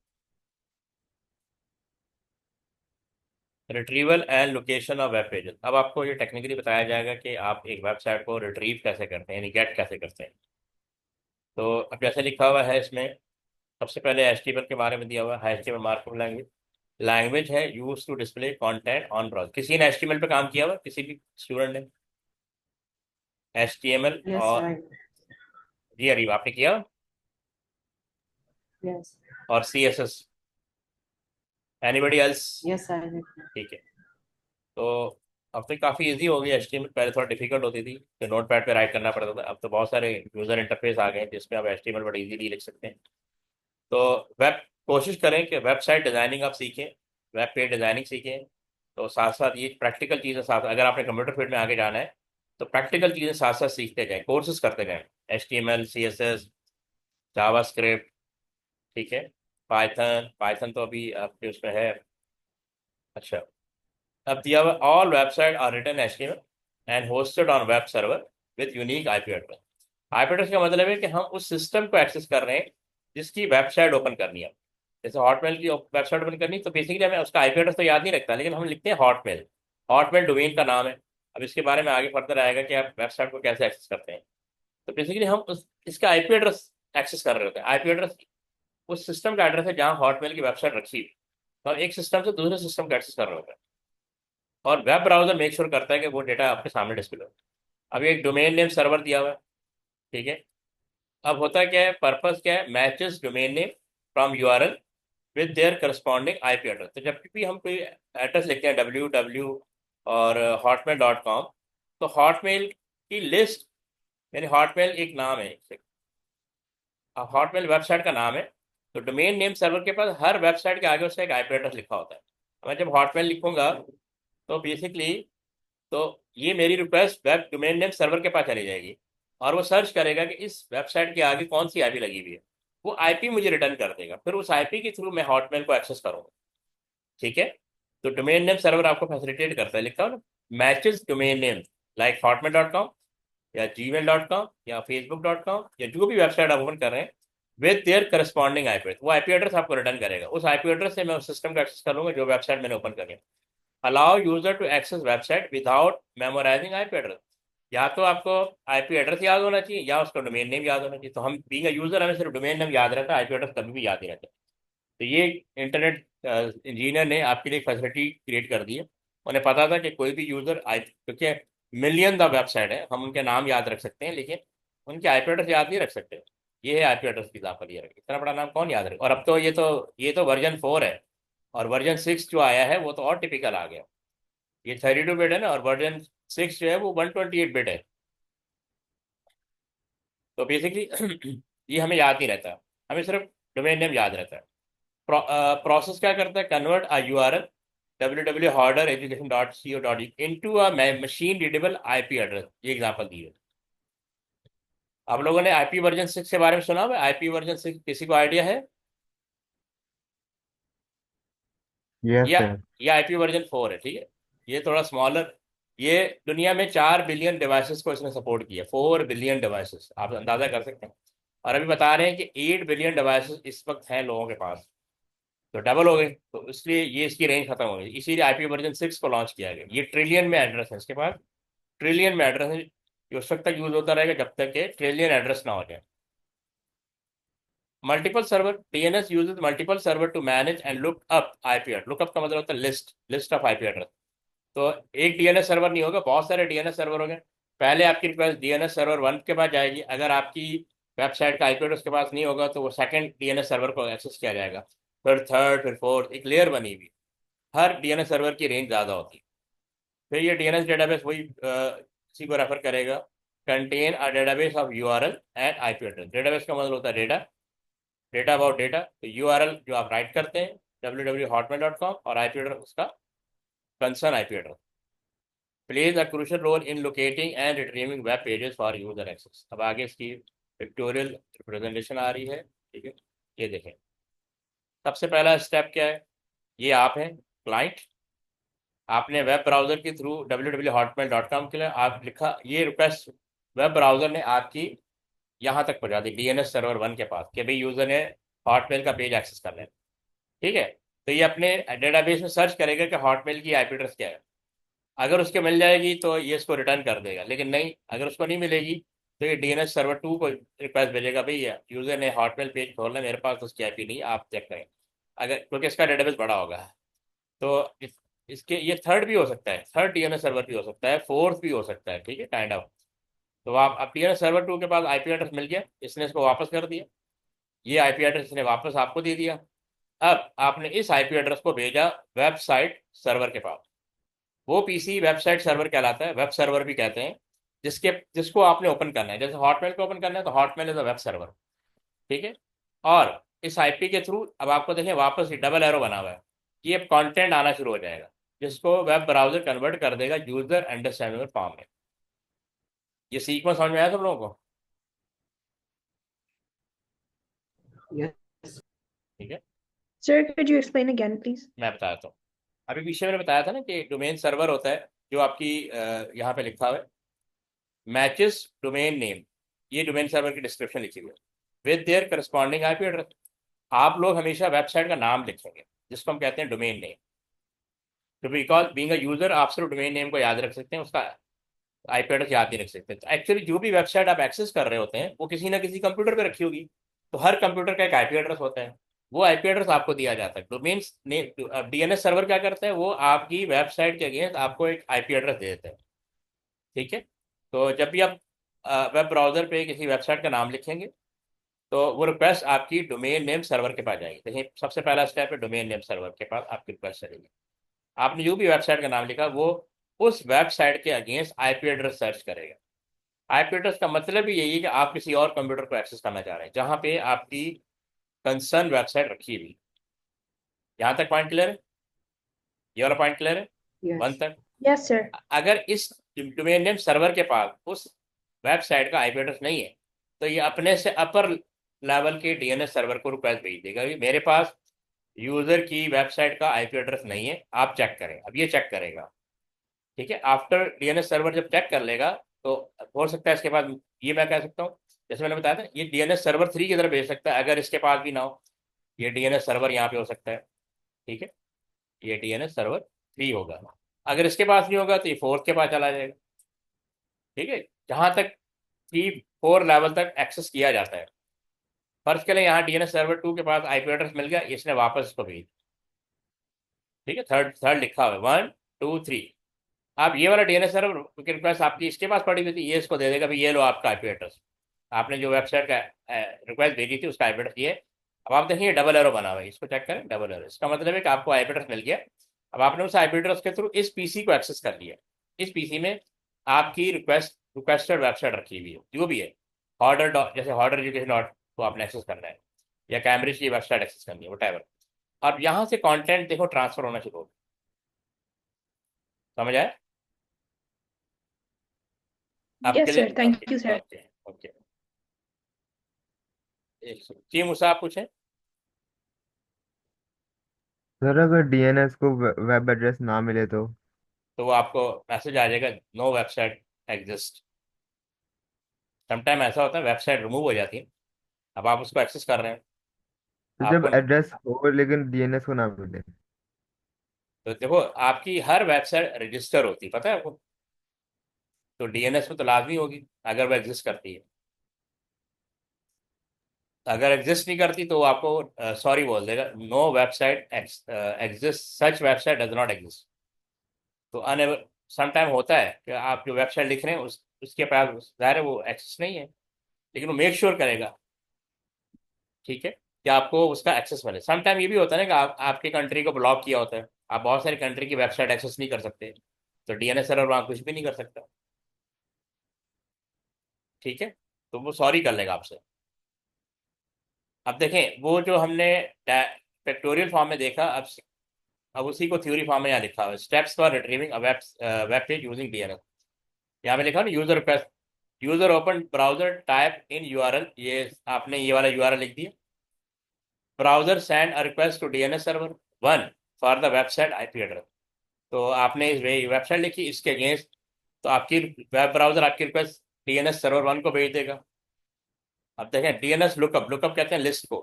Retrieval and location of web pages, अब आपको ये टेक्निकली बताया जाएगा कि आप एक वेबसाइट को रिट्रीव कैसे करते हैं, यानी गेट कैसे करते हैं। तो अब जैसे लिखा हुआ है इसमें, सबसे पहले एचटीएमएल के बारे में दिया हुआ है, एचटीएमएल मार्कअप लैंग्वेज, लैंग्वेज है use to display content on browser. किसी ने एचटीएमएल पे काम किया हुआ, किसी भी स्टूडेंट ने एचटीएमएल?
Yes,
और
sir.
जी अरीब, आपने किया?
Yes.
और CSS? Anybody else?
Yes, sir.
ठीक है। तो अब तो काफ़ी इजी हो गई एचटीएमएल, पहले थोड़ा डिफिकल्ट होती थी तो नोट पैड पर राइट करना पड़ता था, अब तो बहुत सारे यूज़र इंटरफेस आ गए हैं जिसमें आप एचटीएमएल बड़ी इजीली लिख सकते हैं। तो वेब, कोशिश करें कि वेबसाइट डिज़ाइनिंग आप सीखें, वेब पेज डिज़ाइनिंग सीखें, तो साथ साथ ये प्रैक्टिकल चीज़ें साथ, अगर आपने कंप्यूटर फील्ड में आगे जाना है तो प्रैक्टिकल चीज़ें साथ साथ सीखते जाएं, कोर्सेज करते जाएं, एचटीएमएल, सीएसएस, जावास्क्रिप्ट, ठीक है। पाइथन, पाइथन तो अभी आपके उसमें है। अच्छा, अब दिया हुआ all website are written HTML and hosted on web server with unique IP address. IP address का मतलब है कि हम उस सिस्टम को एक्सेस कर रहे हैं जिसकी वेबसाइट ओपन करनी है। जैसे हॉटमेल की वेबसाइट ओपन करनी, तो बेसिकली हमें उसका आईपी एड्रेस तो याद नहीं रखता, लेकिन हम लिखते हैं हॉटमेल, हॉटमेल डोमेन का नाम है, अब इसके बारे में आगे फर्दर आएगा कि आप वेबसाइट को कैसे एक्सेस करते हैं। तो बेसिकली हम इसका आईपी एड्रेस एक्सेस कर रहे होते हैं। आईपी एड्रेस उस सिस्टम का एड्रेस है जहाँ हॉटमेल की वेबसाइट रखी हुई है। तो हम एक सिस्टम से दूसरे सिस्टम का एक्सेस कर रहे होते हैं, और वेब ब्राउजर मेक श्योर करता है कि वो डेटा आपके सामने डिस्प्ले हो। अब एक डोमेन नेम सर्वर दिया हुआ है, ठीक है। अब होता क्या है, पर्पस क्या है, matches domain name from URL with their corresponding IP address. तो जब भी हम कोई एड्रेस लिखते हैं www और hotmail.com, तो हॉटमेल की लिस्ट, यानी हॉटमेल एक नाम है, हॉटमेल वेबसाइट का नाम है। तो डोमेन नेम सर्वर के पास हर वेबसाइट के आगे उसका एक आईपी एड्रेस लिखा होता है। मैं जब हॉटमेल लिखूंगा तो बेसिकली तो ये मेरी request web domain name server के पास चली जाएगी, और वो सर्च करेगा कि इस वेबसाइट के आगे कौन सी आईपी लगी हुई है। वो आईपी मुझे रिटर्न कर देगा, फिर उस आईपी के थ्रू मैं हॉटमेल को एक्सेस करूंगा, ठीक है। तो डोमेन नेम सर्वर आपको फैसिलिटेट करता है, लिखा हो ना, matches domain name like hotmail.com या gmail.com या facebook.com या जो भी वेबसाइट आप ओपन कर रहे हैं विद देयर करस्पॉन्डिंग आईपी, वो आईपी एड्रेस आपको रिटर्न करेगा। उस आईपी एड्रेस से मैं उस सिस्टम को एक्सेस कर लूंगा जो वेबसाइट मैंने ओपन करी है। Allow user to access website without memorising IP address. या तो आपको आईपी एड्रेस याद होना चाहिए या उसका डोमेन नेम याद होना चाहिए। तो हम बीइंग अ यूजर, हमें सिर्फ डोमेन नेम याद रहता है, आईपी एड्रेस कभी भी याद नहीं रहता। तो ये इंटरनेट इंजीनियर ने आपके लिए फैसिलिटी क्रिएट कर दी है। उन्हें पता था कि कोई भी यूजर आई, क्योंकि मिलियन ऑफ वेबसाइट है, हम उनके नाम याद रख सकते हैं लेकिन उनके आईपी एड्रेस याद नहीं रख सकते। ये है आईपी एड्रेस की इजाफा, ये इतना बड़ा नाम कौन याद रखे। और अब तो ये तो वर्जन 4 है, और वर्जन 6 जो आया है वो तो और टिपिकल आ गया। ये 32 बिट है ना, और वर्जन 6 जो है वो 128 बिट है। तो बेसिकली ये हमें याद नहीं रहता, हमें सिर्फ डोमेन नेम याद रहता है। प्रोसेस क्या करता है, convert a URL www.hordereducation.co.uk into a machine readable IP address. ये एग्जांपल दी है। आप लोगों ने आईपी वर्जन 6 के बारे में सुना हुआ है? आईपी वर्जन 6 किसी को आइडिया है?
Yes,
या
sir.
ये आईपी वर्जन 4 है, ठीक है। ये थोड़ा स्मॉलर, ये दुनिया में 4 बिलियन डिवाइसेस को इसने सपोर्ट किया, 4 बिलियन डिवाइसेस, आप अंदाजा कर सकते हैं। और अभी बता रहे हैं कि 8 बिलियन डिवाइसेस इस वक्त हैं लोगों के पास, तो डबल हो गई। तो इसलिए ये इसकी रेंज खत्म हो गई, इसीलिए आईपी वर्जन 6 को लॉन्च किया गया। ये ट्रिलियन में एड्रेस है इसके पास, ट्रिलियन में एड्रेस है। ये उस वक्त तक यूज होता रहेगा जब तक कि ट्रिलियन एड्रेस ना हो जाए। Multiple server, DNS uses multiple server to manage and look up IP address. Look up का मतलब होता है लिस्ट ऑफ आईपी एड्रेस। तो एक डीएनएस सर्वर नहीं होगा, बहुत सारे डीएनएस सर्वर होंगे। पहले आपकी रिक्वेस्ट डीएनएस सर्वर 1 के पास जाएगी, अगर आपकी वेबसाइट का आईपी एड्रेस के पास नहीं होगा तो वो सेकंड डीएनएस सर्वर को एक्सेस किया जाएगा, फिर थर्ड, फिर फोर्थ, एक लेयर बनी हुई। हर डीएनएस सर्वर की रेंज ज़्यादा होती है। फिर ये डीएनएस डेटाबेस वही इसी को रेफर करेगा, contain a database of URL and IP address. Database का मतलब होता है डेटा, डेटा अबाउट डेटा। तो यूआरएल जो आप राइट करते हैं www.hotmail.com, और आईपी एड्रेस उसका concern IP address. Plays a crucial role in locating and retrieving web pages for user access. अब आगे इसकी पिक्टोरियल रिप्रेजेंटेशन आ रही है, ठीक है। ये देखें, सबसे पहला स्टेप क्या है, ये आप हैं क्लाइंट, आपने वेब ब्राउज़र के थ्रू www.hotmail.com के लिए आप लिखा, ये रिक्वेस्ट वेब ब्राउज़र ने आपकी यहाँ तक पहुँचा दी DNS सर्वर 1 के पास कि भाई यूज़र ने हॉटमेल का पेज एक्सेस करना है, ठीक है। तो ये अपने डेटाबेस में सर्च करेगा कि हॉटमेल की आईपी एड्रेस क्या है। अगर उसके मिल जाएगी तो ये इसको रिटर्न कर देगा, लेकिन नहीं, अगर उसको नहीं मिलेगी तो ये DNS सर्वर 2 को रिक्वेस्ट भेजेगा, भैया यूज़र ने हॉटमेल पेज खोलना है, मेरे पास तो उसकी आईपी नहीं है, आप चेक करें। अगर, क्योंकि इसका डेटाबेस बड़ा होगा, तो इसके ये थर्ड भी हो सकता है, थर्ड डीएनएस सर्वर भी हो सकता है, फोर्थ भी हो सकता है, ठीक है, काइंड ऑफ। तो आप अब DNS सर्वर 2 के पास आईपी एड्रेस मिल गया, इसने इसको वापस कर दिया, ये आईपी एड्रेस इसने वापस आपको दे दिया। अब आपने इस आईपी एड्रेस को भेजा वेबसाइट सर्वर के पास। वो पीसी वेबसाइट सर्वर कहलाता है, वेब सर्वर भी कहते हैं, जिसको आपने ओपन करना है। जैसे हॉटमेल को ओपन करना है तो Hotmail is a web server, ठीक है। और इस आईपी के थ्रू अब आपको देखें वापस डबल एरो बना हुआ है, ये अब कंटेंट आना शुरू हो जाएगा जिसको वेब ब्राउजर कन्वर्ट कर देगा यूजर अंडरस्टैंडेबल फॉर्म में। ये सीक्वेंस समझ में आया सब लोगों को?
Yes.
ठीक है,
Sir, could you explain again, please?
मैं बताता हूँ। अभी पीछे मैंने बताया था ना कि डोमेन सर्वर होता है जो आपकी यहाँ पे लिखा हुआ है मैचेस डोमेन नेम, ये डोमेन सर्वर की डिस्क्रिप्शन लिखी हुई है with their corresponding IP address. आप लोग हमेशा वेबसाइट का नाम लिखेंगे जिसको हम कहते हैं डोमेन नेम। तो बिकॉज बीइंग अ यूजर आप सिर्फ डोमेन नेम को याद रख सकते हैं, उसका आईपी एड्रेस याद नहीं रख सकते। तो एक्चुअली जो भी वेबसाइट आप एक्सेस कर रहे होते हैं वो किसी ना किसी कंप्यूटर पे रखी होगी, तो हर कंप्यूटर का एक आईपी एड्रेस होता है, वो आईपी एड्रेस आपको दिया जाता है। डोमेन डीएनएस सर्वर क्या करता है, वो आपकी वेबसाइट के अगेंस्ट आपको एक आईपी एड्रेस दे देता है। ठीक है, तो जब भी आप वेब ब्राउजर पे किसी वेबसाइट का नाम लिखेंगे तो वो रिक्वेस्ट आपकी डोमेन नेम सर्वर के पास जाएगी। देखिए सबसे पहला स्टेप है डोमेन नेम सर्वर के पास आपकी रिक्वेस्ट चलेगी। आपने जो भी वेबसाइट का नाम लिखा वो उस वेबसाइट के अगेंस्ट आईपी एड्रेस सर्च करेगा। आईपी एड्रेस का मतलब ही यही है कि आप किसी और कंप्यूटर को एक्सेस करना चाह रहे हैं जहां पे आपकी कंसर्न वेबसाइट रखी हुई। यहाँ तक पॉइंट क्लियर है? ये वाला पॉइंट क्लियर है? One
Yes.
तक?
Yes, sir.
अगर इस डोमेन नेम सर्वर के पास उस वेबसाइट का आईपी एड्रेस नहीं है तो ये अपने से अपर लेवल के डीएनएस सर्वर को रिक्वेस्ट भेज देगा कि मेरे पास यूजर की वेबसाइट का आईपी एड्रेस नहीं है, आप चेक करें। अब ये चेक करेगा। ठीक है, आफ्टर डीएनएस सर्वर जब चेक कर लेगा तो हो सकता है इसके बाद ये मैं कह सकता हूँ, जैसे मैंने बताया था, ये डीएनएस सर्वर 3 की तरफ भेज सकता है अगर इसके पास भी ना हो। ये डीएनएस सर्वर यहाँ पे हो सकता है। ठीक है, ये डीएनएस सर्वर 3 होगा। अगर इसके पास नहीं होगा तो ये 4th के पास चला जाएगा। ठीक है, जहां तक 3-4 लेवल तक एक्सेस किया जाता है। फर्ज करें यहाँ डीएनएस सर्वर 2 के पास आईपी एड्रेस मिल गया, इसने वापस इसको भेज। ठीक है, थर्ड थर्ड लिखा हुआ है 1 2 3। आप ये वाला डीएनएस सर्वर की रिक्वेस्ट आपकी इसके पास पड़ी हुई थी, ये इसको दे देगा भाई ये लो आपका आईपी एड्रेस। आपने जो वेबसाइट का रिक्वेस्ट भेजी थी उसका आईपी एड्रेस ये। अब आप देखिए डबल एरो बना हुआ है, इसको चेक करें, डबल एरो, इसका मतलब है कि आपको आईपी एड्रेस मिल गया। अब आपने उस आईपी एड्रेस के थ्रू इस पीसी को एक्सेस कर लिया। इस पीसी में आपकी रिक्वेस्टेड वेबसाइट रखी हुई है जो भी है, हॉर्डर जैसे हॉर्डर एजुकेशन डॉट को आपने एक्सेस करना है या कैम्ब्रिज की वेबसाइट एक्सेस करनी है, वट। अब यहाँ से कंटेंट देखो ट्रांसफर होना शुरू हो। समझ आया आपके
Yes,
लिए?
sir. Thank you, sir.
Okay okay. जी मूसा आप पूछें।
सर अगर डीएनएस को वेब एड्रेस ना मिले
तो वो आपको मैसेज आ जाएगा नो वेबसाइट एग्जिस्ट। समटाइम ऐसा होता है वेबसाइट रिमूव हो जाती है, अब आप उसको एक्सेस कर रहे हैं
तो जब
आपको।
एड्रेस हो लेकिन डीएनएस को ना मिले?
तो देखो आपकी हर वेबसाइट रजिस्टर होती है, पता है आपको, तो डीएनएस में तो लाजमी होगी अगर वो एग्जिस्ट करती है। अगर एग्जिस्ट नहीं करती तो वो आपको सॉरी बोल देगा, no website exist, such website does not exist. तो अनेबल समटाइम होता है कि आप जो वेबसाइट लिख रहे हैं उसके पास ज़ाहिर है वो एक्सेस नहीं है, लेकिन वो मेक श्योर करेगा। ठीक है, कि आपको उसका एक्सेस मिले। समटाइम ये भी होता है ना कि आपके कंट्री को ब्लॉक किया होता है, आप बहुत सारी कंट्री की वेबसाइट एक्सेस नहीं कर सकते, तो डीएनएस सर्वर वहाँ कुछ भी नहीं कर सकता। ठीक है, तो वो सॉरी कर लेगा आपसे। अब देखें वो जो हमने फैक्टोरियल फॉर्म में देखा, अब उसी को थ्योरी फॉर्म में यहाँ लिखा हुआ है, steps for retrieving a web page using DNS. यहाँ पे लिखा ना user request, user open browser type in URL, ये आपने ये वाला यूआरएल लिख दिया। Browser send a request to DNS server 1 for the website IP address. तो आपने इस वेबसाइट लिखी, इसके अगेंस्ट तो आपकी वेब ब्राउजर आपकी रिक्वेस्ट डीएनएस सर्वर 1 को भेज देगा। अब देखें डीएनएस लुकअप, लुकअप कहते हैं लिस्ट को।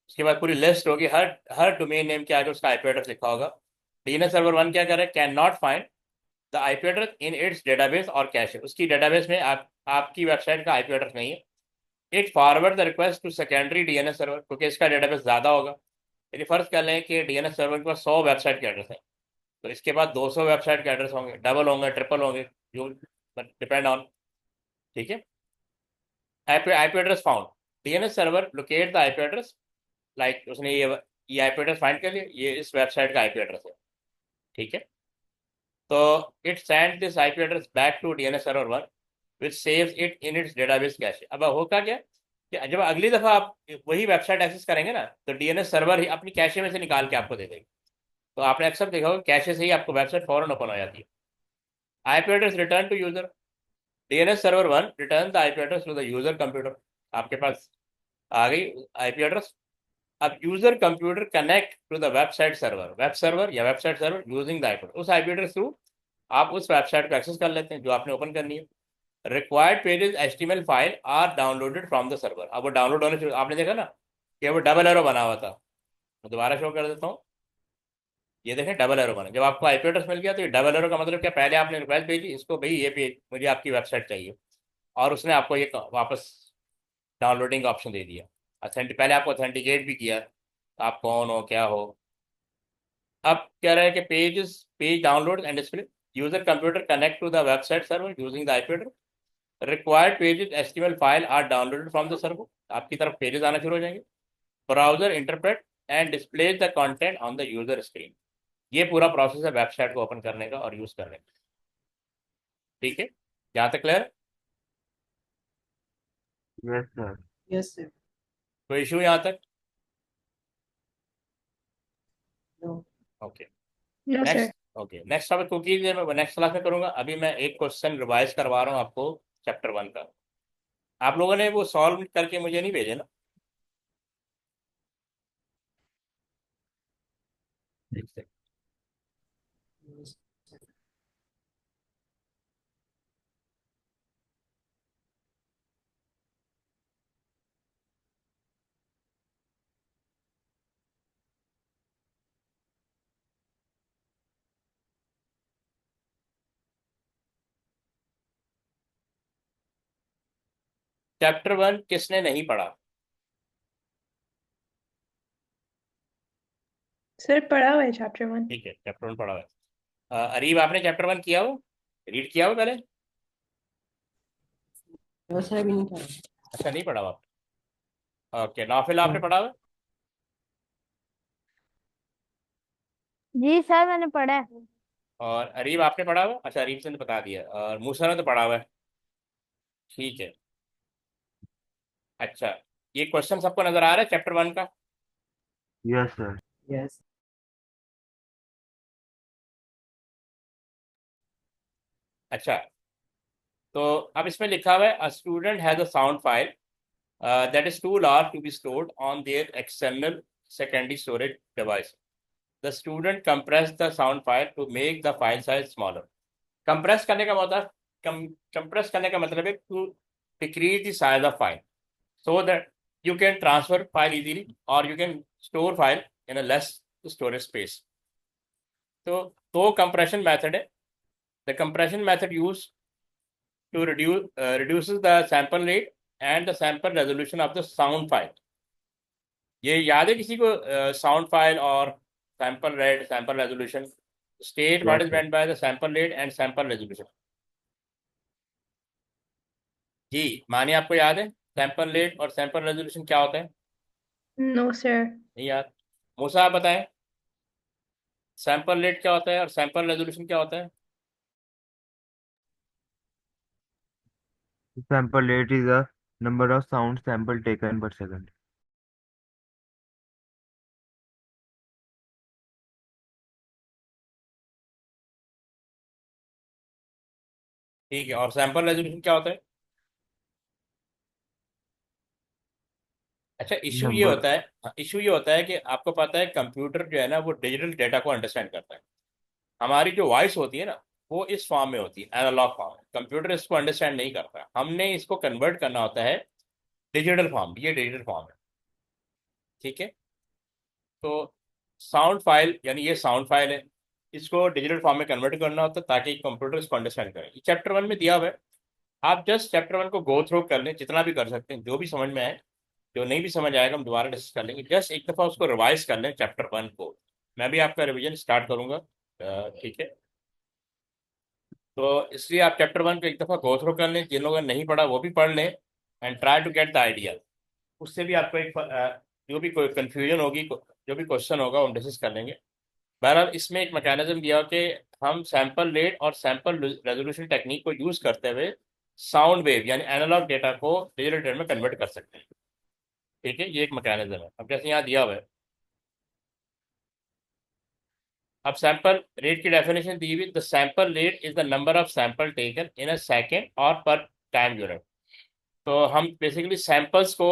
उसके बाद पूरी लिस्ट होगी, हर हर डोमेन नेम के आगे उसका आईपी एड्रेस लिखा होगा। डीएनएस सर्वर 1 क्या करे, can not find the IP address in its database और कैश, उसकी डेटाबेस में आपकी वेबसाइट का आईपी एड्रेस नहीं है। It forward the request to secondary DNS server, क्योंकि इसका डेटाबेस ज़्यादा होगा। यदि फर्ज कर लें कि डीएनएस सर्वर के पास 100 वेबसाइट के एड्रेस है, तो इसके बाद 200 वेबसाइट के एड्रेस होंगे, डबल होंगे, ट्रिपल होंगे, जो डिपेंड ऑन। ठीक है, IP address found, DNS server locate the IP address, like उसने ये आईपी एड्रेस फाइंड कर लिया, ये इस वेबसाइट का आईपी एड्रेस है। ठीक है, तो it send this IP address back to DNS server 1 which saves it in its database cache. अब होगा क्या कि जब अगली दफ़ा आप वही वेबसाइट एक्सेस करेंगे ना, तो डीएनएस सर्वर ही अपनी कैशे में से निकाल के आपको दे देगी। तो आपने अक्सर देखा होगा कैशे से ही आपको वेबसाइट फौरन ओपन हो जाती है। IP address return to user, DNS server 1 return the IP address to the user computer. आपके पास आ गई आईपी एड्रेस। अब user computer connect to the website server, web server या website server using the IP, उस IP address through आप उस website को एक्सेस कर लेते हैं जो आपने ओपन करनी है। Required pages HTML file are downloaded from the server. अब वो डाउनलोड होने से आपने देखा ना कि वो डबल एरो बना हुआ था, मैं दोबारा शो कर देता हूँ। ये देखें डबल एरो बना। जब आपको आईपी एड्रेस मिल गया तो ये डबल एरो का मतलब क्या, पहले आपने रिक्वेस्ट भेजी इसको, भाई ये पेज मुझे आपकी वेबसाइट चाहिए, और उसने आपको ये वापस डाउनलोडिंग का ऑप्शन दे दिया। पहले आपको ऑथेंटिकेट भी किया आप कौन हो क्या हो। अब कह रहा है कि page download and display, user computer connect to the website server using the IP address, required pages HTML file are downloaded from the server, आपकी तरफ पेजेस आना शुरू हो जाएंगे। Browser interpret and displays the content on the user screen. ये पूरा process है website को ओपन करने का और यूज करने का। ठीक है, यहाँ तक clear?
Yes, sir.
Yes, sir.
कोई इशू यहाँ तक?
No.
Okay
No, sir.
Next. Okay next topic cookies है, मैं नेक्स्ट क्लास में करूंगा। अभी मैं एक क्वेश्चन रिवाइज करवा रहा हूँ आपको चैप्टर 1 का। आप लोगों ने वो सॉल्व करके मुझे नहीं भेजे ना? एक सेकंड।
Yes.
चैप्टर 1 किसने नहीं पढ़ा?
Sir, पढ़ा हुआ है chapter 1.
ठीक है, चैप्टर 1 पढ़ा हुआ है। अरीब आपने चैप्टर 1 किया हो, रीड किया हो पहले?
No, sir, अभी नहीं पढ़ा।
अच्छा नहीं पढ़ा हुआ आपने। ओके नाफिल आपने पढ़ा हुआ है?
जी सर मैंने पढ़ा है।
और अरीब आपने पढ़ा हुआ है? अच्छा अरीब से ने बता दिया, और मूसा ने तो पढ़ा हुआ है। ठीक है। अच्छा, ये क्वेश्चन सबको नजर आ रहा है चैप्टर 1 का?
Yes, sir.
Yes.
अच्छा, तो अब इसमें लिखा हुआ है a student has a sound file that is too large to be stored on their external secondary storage device. The student compressed the sound file to make the file size smaller. Compress करने का मतलब compress करने का मतलब है to decrease the size of file so that you can transfer file easily or you can store file in a less storage space. तो compression method है. The compression method used to reduces the sample rate and the sample resolution of the sound file. ये याद है किसी को sound file और sample rate sample resolution? State what
Yes,
is
sir.
Meant by the sample rate and sample resolution? जी मानिए आपको याद है सैंपल रेट और सैंपल रेजोल्यूशन क्या होता है?
No, sir.
नहीं याद? मूसा आप बताएं, सैंपल रेट क्या होता है और सैंपल रेजोल्यूशन क्या होता है?
Sample rate is the number of sound sample taken per second.
ठीक है, और सैंपल रेजोल्यूशन क्या होता है? अच्छा,
Number.
इशू ये होता है कि आपको पता है कंप्यूटर जो है ना वो डिजिटल डेटा को अंडरस्टैंड करता है। हमारी जो वॉइस होती है ना वो इस फॉर्म में होती है, एनालॉग फॉर्म में। कंप्यूटर इसको अंडरस्टैंड नहीं करता, हमने इसको कन्वर्ट करना होता है डिजिटल फॉर्म। ये डिजिटल फॉर्म है, ठीक है। तो साउंड फाइल यानी ये साउंड फाइल है, इसको डिजिटल फॉर्म में कन्वर्ट करना होता है ताकि कंप्यूटर इसको अंडरस्टैंड करे। ये चैप्टर 1 में दिया हुआ है, आप जस्ट चैप्टर 1 को गो थ्रू कर लें जितना भी कर सकते हैं, जो भी समझ में आए। जो नहीं भी समझ आएगा हम दोबारा डिस्कस कर लेंगे, जस्ट एक दफ़ा उसको रिवाइज कर लें चैप्टर 1 को। मैं भी आपका रिवीजन स्टार्ट करूंगा, ठीक है। तो इसलिए आप चैप्टर 1 को एक दफ़ा गो थ्रू कर लें, जिन लोगों ने नहीं पढ़ा वो भी पढ़ लें, and try to get the idea. उससे भी आपको एक जो भी कोई कन्फ्यूजन होगी, जो भी क्वेश्चन होगा वो हम डिस्कस कर लेंगे। बहरहाल इसमें एक मैकेनिज्म दिया हो कि हम सैंपल रेट और सैंपल रेजोल्यूशन टेक्निक को यूज़ करते हुए साउंड वेव यानी एनालॉग डेटा को डिजिटल डेटा में कन्वर्ट कर सकते हैं, ठीक है। ये एक मैकेनिज्म है। अब जैसे यहाँ दिया हुआ है, अब सैंपल रेट की डेफिनेशन दी हुई, the sample rate is the number of sample taken in a second और पर टाइम यूनिट। तो हम बेसिकली सैंपल्स को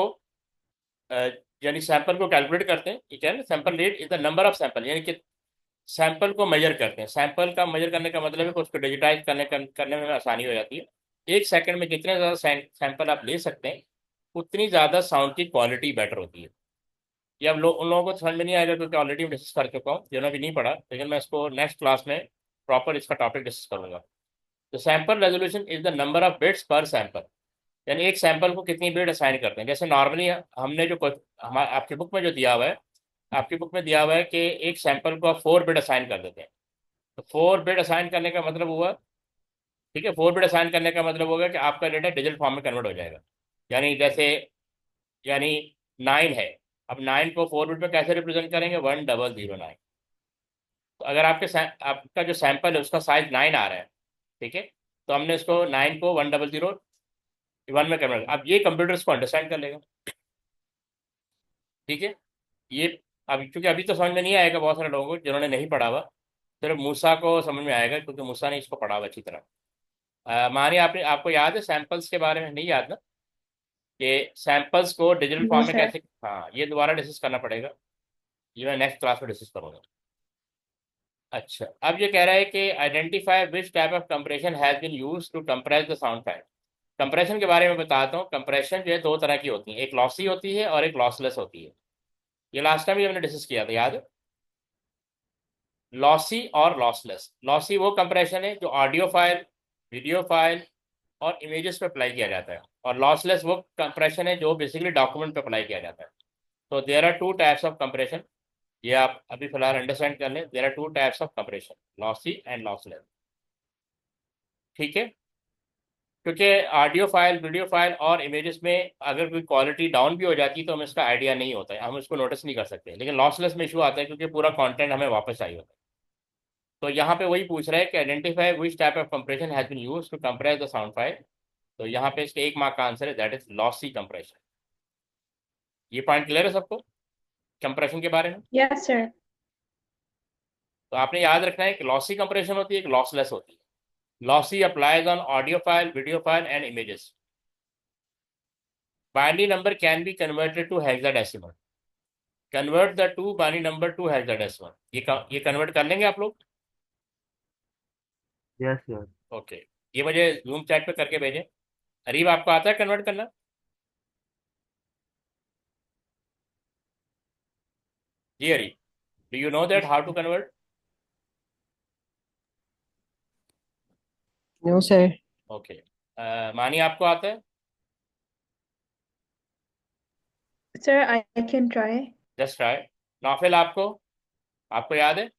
यानी सैंपल को कैलकुलेट करते हैं, ठीक है ना। Sample rate is the number of sample यानी कि सैंपल को मेजर करते हैं। सैंपल का मेजर करने का मतलब है कि उसको डिजिटाइज करने में आसानी हो जाती है। एक सेकंड में जितने ज़्यादा सैंपल आप ले सकते हैं उतनी ज़्यादा साउंड की क्वालिटी बेटर होती है, ये अब उन लोगों को समझ में नहीं आएगा क्योंकि ऑलरेडी मैं डिस्कस कर चुका हूँ जिन्होंने भी नहीं पढ़ा, लेकिन मैं इसको नेक्स्ट क्लास में प्रॉपर इसका टॉपिक डिस्कस करूंगा। तो sample resolution is the number of bits पर सैंपल, यानी एक सैंपल को कितनी बिट असाइन करते हैं। जैसे नॉर्मली हमने जो हमारे आपकी बुक में जो दिया हुआ है, आपकी बुक में दिया हुआ है कि एक सैंपल को आप 4 बिट असाइन कर देते हैं। तो 4 बिट असाइन करने का मतलब हुआ, ठीक है, 4 बिट असाइन करने का मतलब होगा कि आपका डेटा डिजिटल फॉर्म में कन्वर्ट हो जाएगा। यानी जैसे, यानी 9 है, अब 9 को 4 बिट में कैसे रिप्रेजेंट करेंगे, 1009। तो अगर आपका जो सैंपल है उसका साइज 9 आ रहा है, ठीक है, तो हमने इसको 9 को 1001 में कन्वर्ट, अब ये कंप्यूटर इसको अंडरस्टैंड कर लेगा, ठीक है। ये अब क्योंकि अभी तो समझ में नहीं आएगा बहुत सारे लोगों को जिन्होंने नहीं पढ़ा हुआ, सिर्फ मूसा को समझ में आएगा क्योंकि मूसा ने इसको पढ़ा हुआ अच्छी तरह। मानिए आपने, आपको याद है सैंपल्स के बारे में, नहीं याद ना, कि सैंपल्स को डिजिटल
No,
फॉर्म में
sir.
कैसे, हाँ ये दोबारा डिस्कस करना पड़ेगा, ये मैं नेक्स्ट क्लास में डिस्कस करूंगा। अच्छा, अब ये कह रहा है कि identify which type of compression has been used to compress the sound file. Compression के बारे में बताता हूँ। कंप्रेशन जो है दो तरह की होती है, एक लॉसी होती है और एक लॉसलेस होती है। ये लास्ट टाइम भी हमने डिस्कस किया था, याद है? लॉसी और लॉसलेस। लॉसी वो कंप्रेशन है जो ऑडियो फाइल, वीडियो फाइल और इमेजेस पे अप्लाई किया जाता है, और लॉसलेस वो कंप्रेशन है जो बेसिकली डॉक्यूमेंट पे अप्लाई किया जाता है। तो there are two types of compression, ये आप अभी फिलहाल अंडरस्टैंड कर लें। There are two types of compression, lossy and lossless, ठीक है। क्योंकि ऑडियो फाइल, वीडियो फाइल और इमेजेस में अगर कोई क्वालिटी डाउन भी हो जाती है तो हमें इसका आइडिया नहीं होता है, हम उसको नोटिस नहीं कर सकते, लेकिन लॉसलेस में इशू आता है क्योंकि पूरा कंटेंट हमें वापस चाहिए होता है। तो यहाँ पे वही पूछ रहा है कि identify which type of compression has been used to compress the sound file. तो यहाँ पे इसके 1 मार्क का आंसर है, दैट इज लॉसी कंप्रेशन। ये पॉइंट क्लियर है सबको कंप्रेशन के बारे में?
Yes, sir.
तो आपने याद रखना है कि लॉसी कंप्रेशन होती है, एक लॉसलेस होती है। Lossy applies on audio file, video file and images. Binary number can be converted to hexadecimal. Convert the two binary number to hexadecimal. ये कन्वर्ट कर लेंगे आप लोग?
Yes sir.
ओके, ये मुझे जूम चैट पे करके भेजें। अरीब, आपको आता है कन्वर्ट करना? जी Areeb, do you know that how to convert?
No, sir.
Okay, Mani आपको आता है?
Sir, I can try.
Just try. Naufil, आपको, आपको याद है?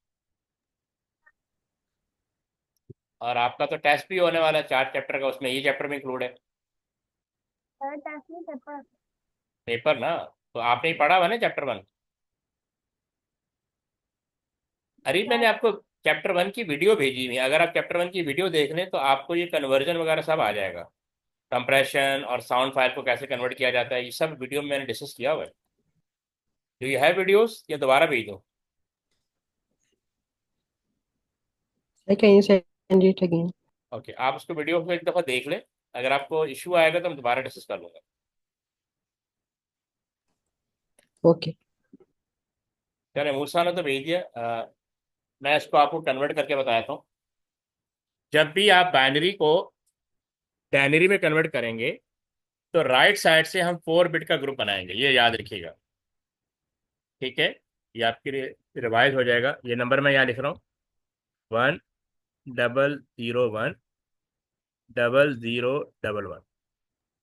और आपका तो टेस्ट भी होने वाला है 4 चैप्टर का, उसमें ये चैप्टर में इंक्लूड है
सर टेस्ट नहीं पेपर।
पेपर ना। तो आपने ही पढ़ा हुआ ना चैप्टर 1? अरे मैंने आपको चैप्टर 1 की वीडियो भेजी हुई है, अगर आप चैप्टर 1 की वीडियो देख लें तो आपको ये कन्वर्जन वगैरह सब आ जाएगा। कंप्रेशन और साउंड फाइल को कैसे कन्वर्ट किया जाता है, ये सब वीडियो में मैंने डिस्कस किया हुआ है। डू यू हैव वीडियोस या दोबारा भेज दो?
I can you send it again?
Okay, आप उसको वीडियो को एक दफ़ा देख लें, अगर आपको इशू आएगा तो मैं दोबारा डिस्कस कर लूँगा।
Okay.
चले, मूसा ने तो भेज दिया। मैं इसको आपको कन्वर्ट करके बताता हूँ। जब भी आप बाइनरी को टैनरी में कन्वर्ट करेंगे तो राइट साइड से हम 4 बिट का ग्रुप बनाएंगे, ये याद रखिएगा, ठीक है। ये आपके लिए रिवाइज हो जाएगा। ये नंबर मैं यहाँ लिख रहा हूँ, 1001 0011।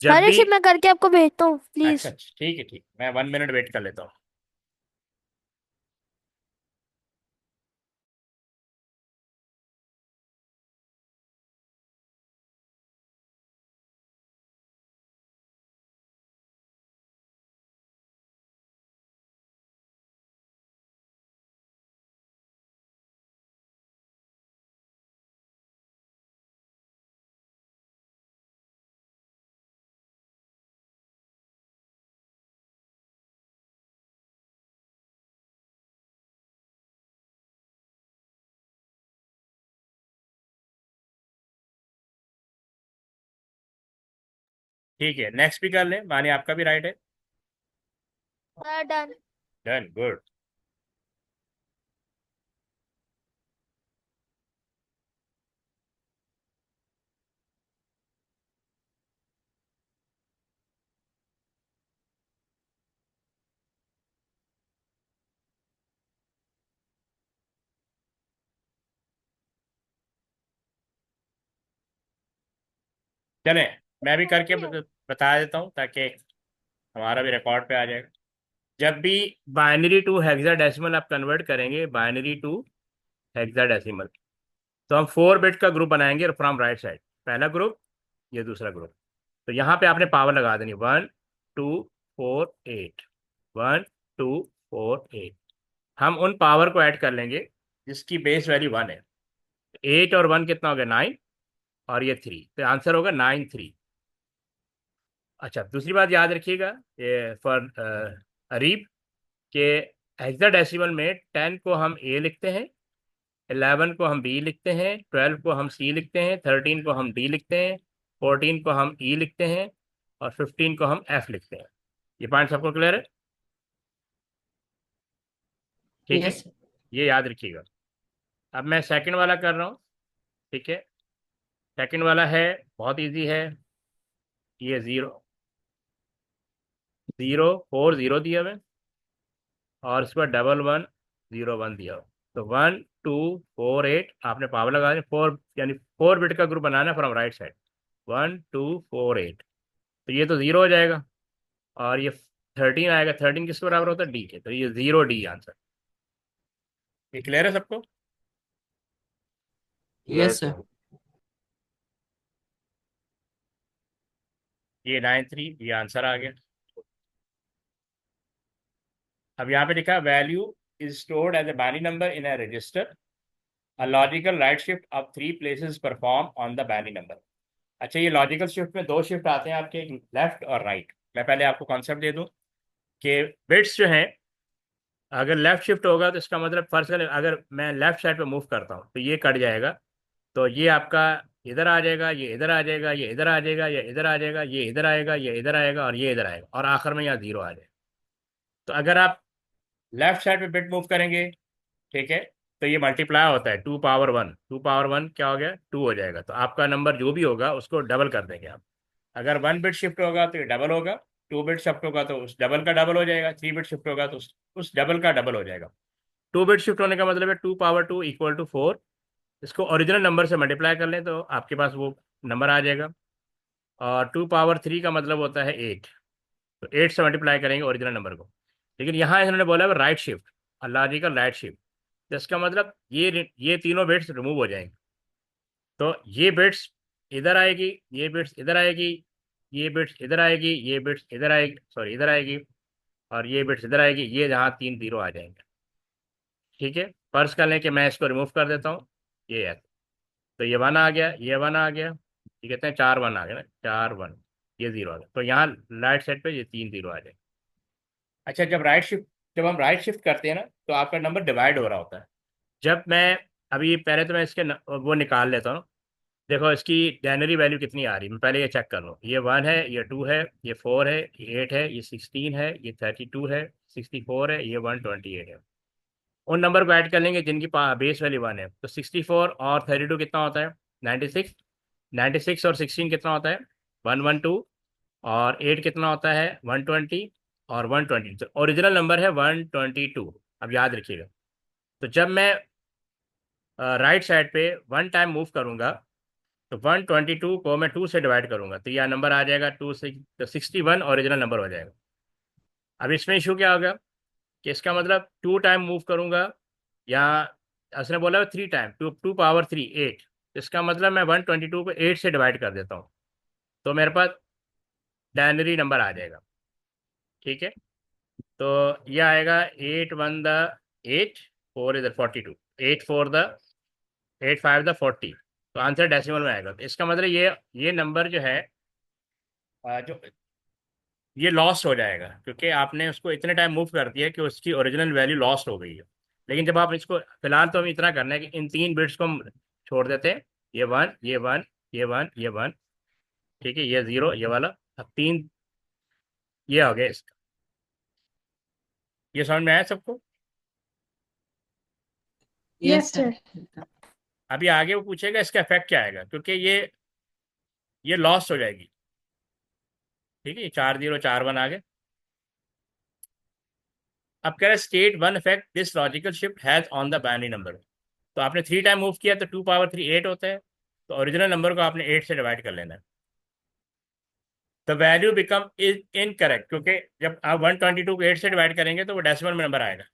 जब
सर
भी,
इसे मैं करके आपको भेजता हूँ
अच्छा
प्लीज।
अच्छा, ठीक है, ठीक, मैं 1 मिनट वेट कर लेता हूँ। ठीक है, नेक्स्ट भी कर लें, माने आपका भी राइट है।
Sir done.
Done, good. चलें, मैं भी करके बता देता हूँ ताकि हमारा भी रिकॉर्ड पे आ जाएगा। जब भी बाइनरी टू हेक्साडेसिमल आप कन्वर्ट करेंगे, बाइनरी टू हेक्साडेसिमल, तो हम 4 बिट का ग्रुप बनाएंगे फ्रॉम राइट साइड। पहला ग्रुप, ये दूसरा ग्रुप। तो यहाँ पे आपने पावर लगा देनी 1 2 4 8, 1 2 4 8। हम उन पावर को ऐड कर लेंगे जिसकी बेस वैल्यू 1 है। 8 और 1 कितना हो गया? 9, और ये 3, तो आंसर होगा 9 3। अच्छा, दूसरी बात याद रखिएगा, ये फॉर अरीब के हेक्साडेसिमल में 10 को हम ए लिखते हैं, 11 को हम बी लिखते हैं, 12 को हम सी लिखते हैं, 13 को हम डी लिखते हैं, 14 को हम ई लिखते हैं, और 15 को हम एफ लिखते हैं। ये पॉइंट सबको क्लियर है? ठीक है,
Yes, sir.
ये याद रखिएगा। अब मैं सेकंड वाला कर रहा हूँ। ठीक है, सेकंड वाला है, बहुत इजी है। ये 0 0 4 0 दिया हुआ है, और इस पर 11 1 0 1 दिया हुआ। तो 1 2 4 8 आपने पावर लगा दी। 4 यानी 4 बिट का ग्रुप बनाना है फ्रॉम राइट साइड। 1 2 4 8, तो ये तो 0 हो जाएगा, और ये 13 आएगा। 13 किसके बराबर होता है? डी के, तो ये 0 D आंसर। ये क्लियर है सबको?
Yes, sir.
ये 9 3, ये आंसर आ गया। अब यहाँ पे लिखा value is stored as a binary number in a register, a logical right shift of 3 places perform on the binary number. अच्छा, ये लॉजिकल शिफ्ट में 2 शिफ्ट आते हैं आपके, लेफ्ट और राइट। मैं पहले आपको कॉन्सेप्ट दे दूं कि बिट्स जो हैं, अगर लेफ्ट शिफ्ट होगा तो इसका मतलब फर्ज करें अगर मैं लेफ्ट साइड पे मूव करता हूँ तो ये कट जाएगा। तो ये आपका इधर आ जाएगा, ये इधर आ जाएगा, ये इधर आ जाएगा, ये इधर आ जाएगा, ये इधर आएगा, ये इधर आएगा, और ये इधर आएगा, और आखिर में यहाँ 0 आ जाएगा। तो अगर आप लेफ्ट साइड पे बिट मूव करेंगे, ठीक है, तो ये मल्टीप्लाई होता है 2 पावर 1। 2 पावर 1 क्या हो गया? 2 हो जाएगा। तो आपका नंबर जो भी होगा उसको डबल कर देंगे आप। अगर 1 बिट शिफ्ट होगा तो ये डबल होगा, 2 बिट शिफ्ट होगा तो उस डबल का डबल हो जाएगा, 3 बिट शिफ्ट होगा तो उस डबल का डबल हो जाएगा। 2 बिट शिफ्ट होने का मतलब है 2 पावर 2 इक्वल टू 4। इसको ओरिजिनल नंबर से मल्टीप्लाई कर लें तो आपके पास वो नंबर आ जाएगा। और 2 पावर 3 का मतलब होता है 8, तो 8 से मल्टीप्लाई करेंगे ओरिजिनल नंबर को। लेकिन यहाँ इन्होंने बोला है right shift, logical right shift, तो इसका मतलब ये तीनों बिट्स रिमूव हो जाएंगे। तो ये बिट्स इधर आएगी, ये बिट्स इधर आएगी, ये बिट्स इधर आएगी, ये बिट्स इधर आएगी, सॉरी इधर आएगी, और ये बिट्स इधर आएगी। ये जहाँ 3 0 आ जाएंगे। ठीक है, फर्ज कर लें कि मैं इसको रिमूव कर देता हूँ, ये है, तो ये 1 आ गया, ये 1 आ गया, ये कहते हैं 4 1 आ गया ना, 4 1, ये 0 आ गया। तो यहाँ राइट साइड पे ये 3 0 आ जाए। अच्छा, जब हम राइट शिफ्ट करते हैं ना, तो आपका नंबर डिवाइड हो रहा होता है। जब मैं अभी पहले तो मैं इसके वो निकाल लेता हूँ। देखो इसकी डायनरी वैल्यू कितनी आ रही है, मैं पहले ये चेक कर लूँ। ये 1 है, ये 2 है, ये 4 है, ये 8 है, ये 16 है, ये 32 है, 64 है, ये 128 है। उन नंबर को ऐड कर लेंगे जिनकी बेस वैल्यू 1 है। तो 64 और 32 कितना होता है? 96। 96 और 16 कितना होता है? 112। और 8 कितना होता है? 120। और 120, तो ओरिजिनल नंबर है 122। अब याद रखिएगा, तो जब मैं राइट साइड पे 1 टाइम मूव करूंगा तो 122 को मैं 2 से डिवाइड करूंगा, तो यह नंबर आ जाएगा 2 से, तो 61 ओरिजिनल नंबर हो जाएगा। अब इसमें इशू क्या होगा कि इसका मतलब 2 टाइम मूव करूंगा, या उसने बोला 3 टाइम, 2 पावर 3 8, इसका मतलब मैं 122 को 8 से डिवाइड कर देता हूँ, तो मेरे पास डायनरी नंबर आ जाएगा। ठीक है, तो यह आएगा 8 1 द 8, 4 इधर 42, 8 4 द 8 5 द 40। तो आंसर डेसिमल में आएगा। तो इसका मतलब ये नंबर जो है, जो ये लॉस्ट हो जाएगा, क्योंकि आपने उसको इतने टाइम मूव कर दिया कि उसकी ओरिजिनल वैल्यू लॉस्ट हो गई है। लेकिन जब आप इसको, फिलहाल तो हमें इतना करना है कि इन 3 बिट्स को हम छोड़ देते हैं, ये 1 ये 1 ये 1 ये 1, ठीक है, ये 0 ये वाला। अब 3 ये हो गया इसका। ये समझ में आया सबको?
Yes, sir.
अभी आगे वो पूछेगा इसका इफेक्ट क्या आएगा, क्योंकि ये लॉस्ट हो जाएगी। ठीक है, ये 4 0 4 1 आ गए। अब कह रहे state 1 effect this logical shift has on the binary number. तो आपने 3 टाइम मूव किया तो 2 पावर 3 8 होता है, तो ओरिजिनल नंबर को आपने 8 से डिवाइड कर लेना है। The value become is incorrect, क्योंकि जब आप 122 को 8 से डिवाइड करेंगे तो वो डेसिमल में नंबर आएगा।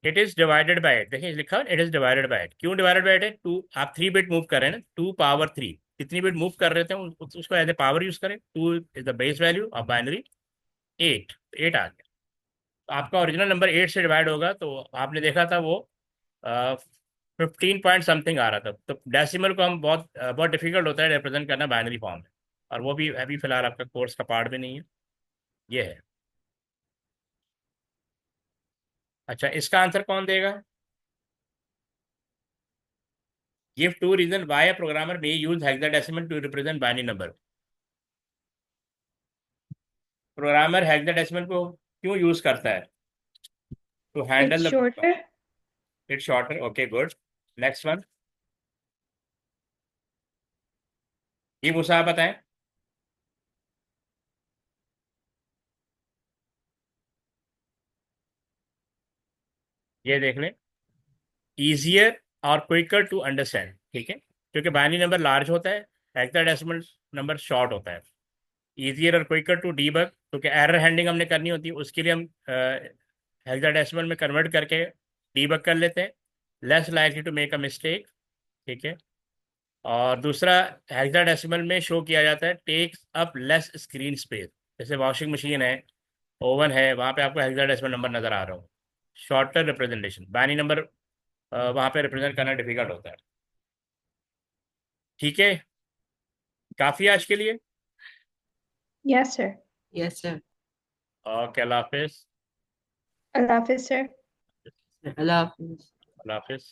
इट इज डिवाइडेड बाय 8, देखिए लिखा है इट इज डिवाइडेड बाय 8। क्यों डिवाइडेड बाय 8 है? 2, आप 3 बिट मूव कर रहे हैं ना, 2 पावर 3, कितनी बिट मूव कर रहे थे उसको एज ए पावर यूज करें। 2 is the base value of binary 8, 8 आ गया। तो आपका ओरिजिनल नंबर 8 से डिवाइड होगा तो आपने देखा था वो 15 पॉइंट समथिंग आ रहा था। तो डेसिमल को हम बहुत डिफिकल्ट होता है रिप्रेजेंट करना बाइनरी फॉर्म में, और वो भी अभी फिलहाल आपका कोर्स का पार्ट भी नहीं है, ये है। अच्छा, इसका आंसर कौन देगा? Give 2 reason why a programmer may use hexadecimal to represent binary number. Programmer hexadecimal को क्यों यूज करता है? To
It's
handle the
shorter.
It shorter, okay good. Next one, ये मुसा बताएं। ये देख लें, easier और क्विकर टू अंडरस्टैंड, ठीक है, क्योंकि बाइनरी नंबर लार्ज होता है, हेक्साडेसिमल नंबर शॉर्ट होता है। easier और क्विकर टू डीबग, क्योंकि एरर हैंडलिंग हमने करनी होती है, उसके लिए हम हेक्साडेसिमल में कन्वर्ट करके डीबग कर लेते हैं। Less likely to make a mistake, ठीक है। और दूसरा, हेक्साडेसिमल में शो किया जाता है takes up less screen space. जैसे वॉशिंग मशीन है, ओवन है, वहाँ पे आपको हेक्साडेसिमल नंबर नज़र आ रहा हो। शॉर्टर रिप्रेजेंटेशन, बाइनरी नंबर वहाँ पे रिप्रेजेंट करना डिफिकल्ट होता है, ठीक है। काफ़ी आज के लिए।
Yes, sir.
Yes, sir.
Okay, अल्लाह हाफिज़।
Allah Hafiz, sir.
Allah Hafiz.
अल्लाह हाफिज़।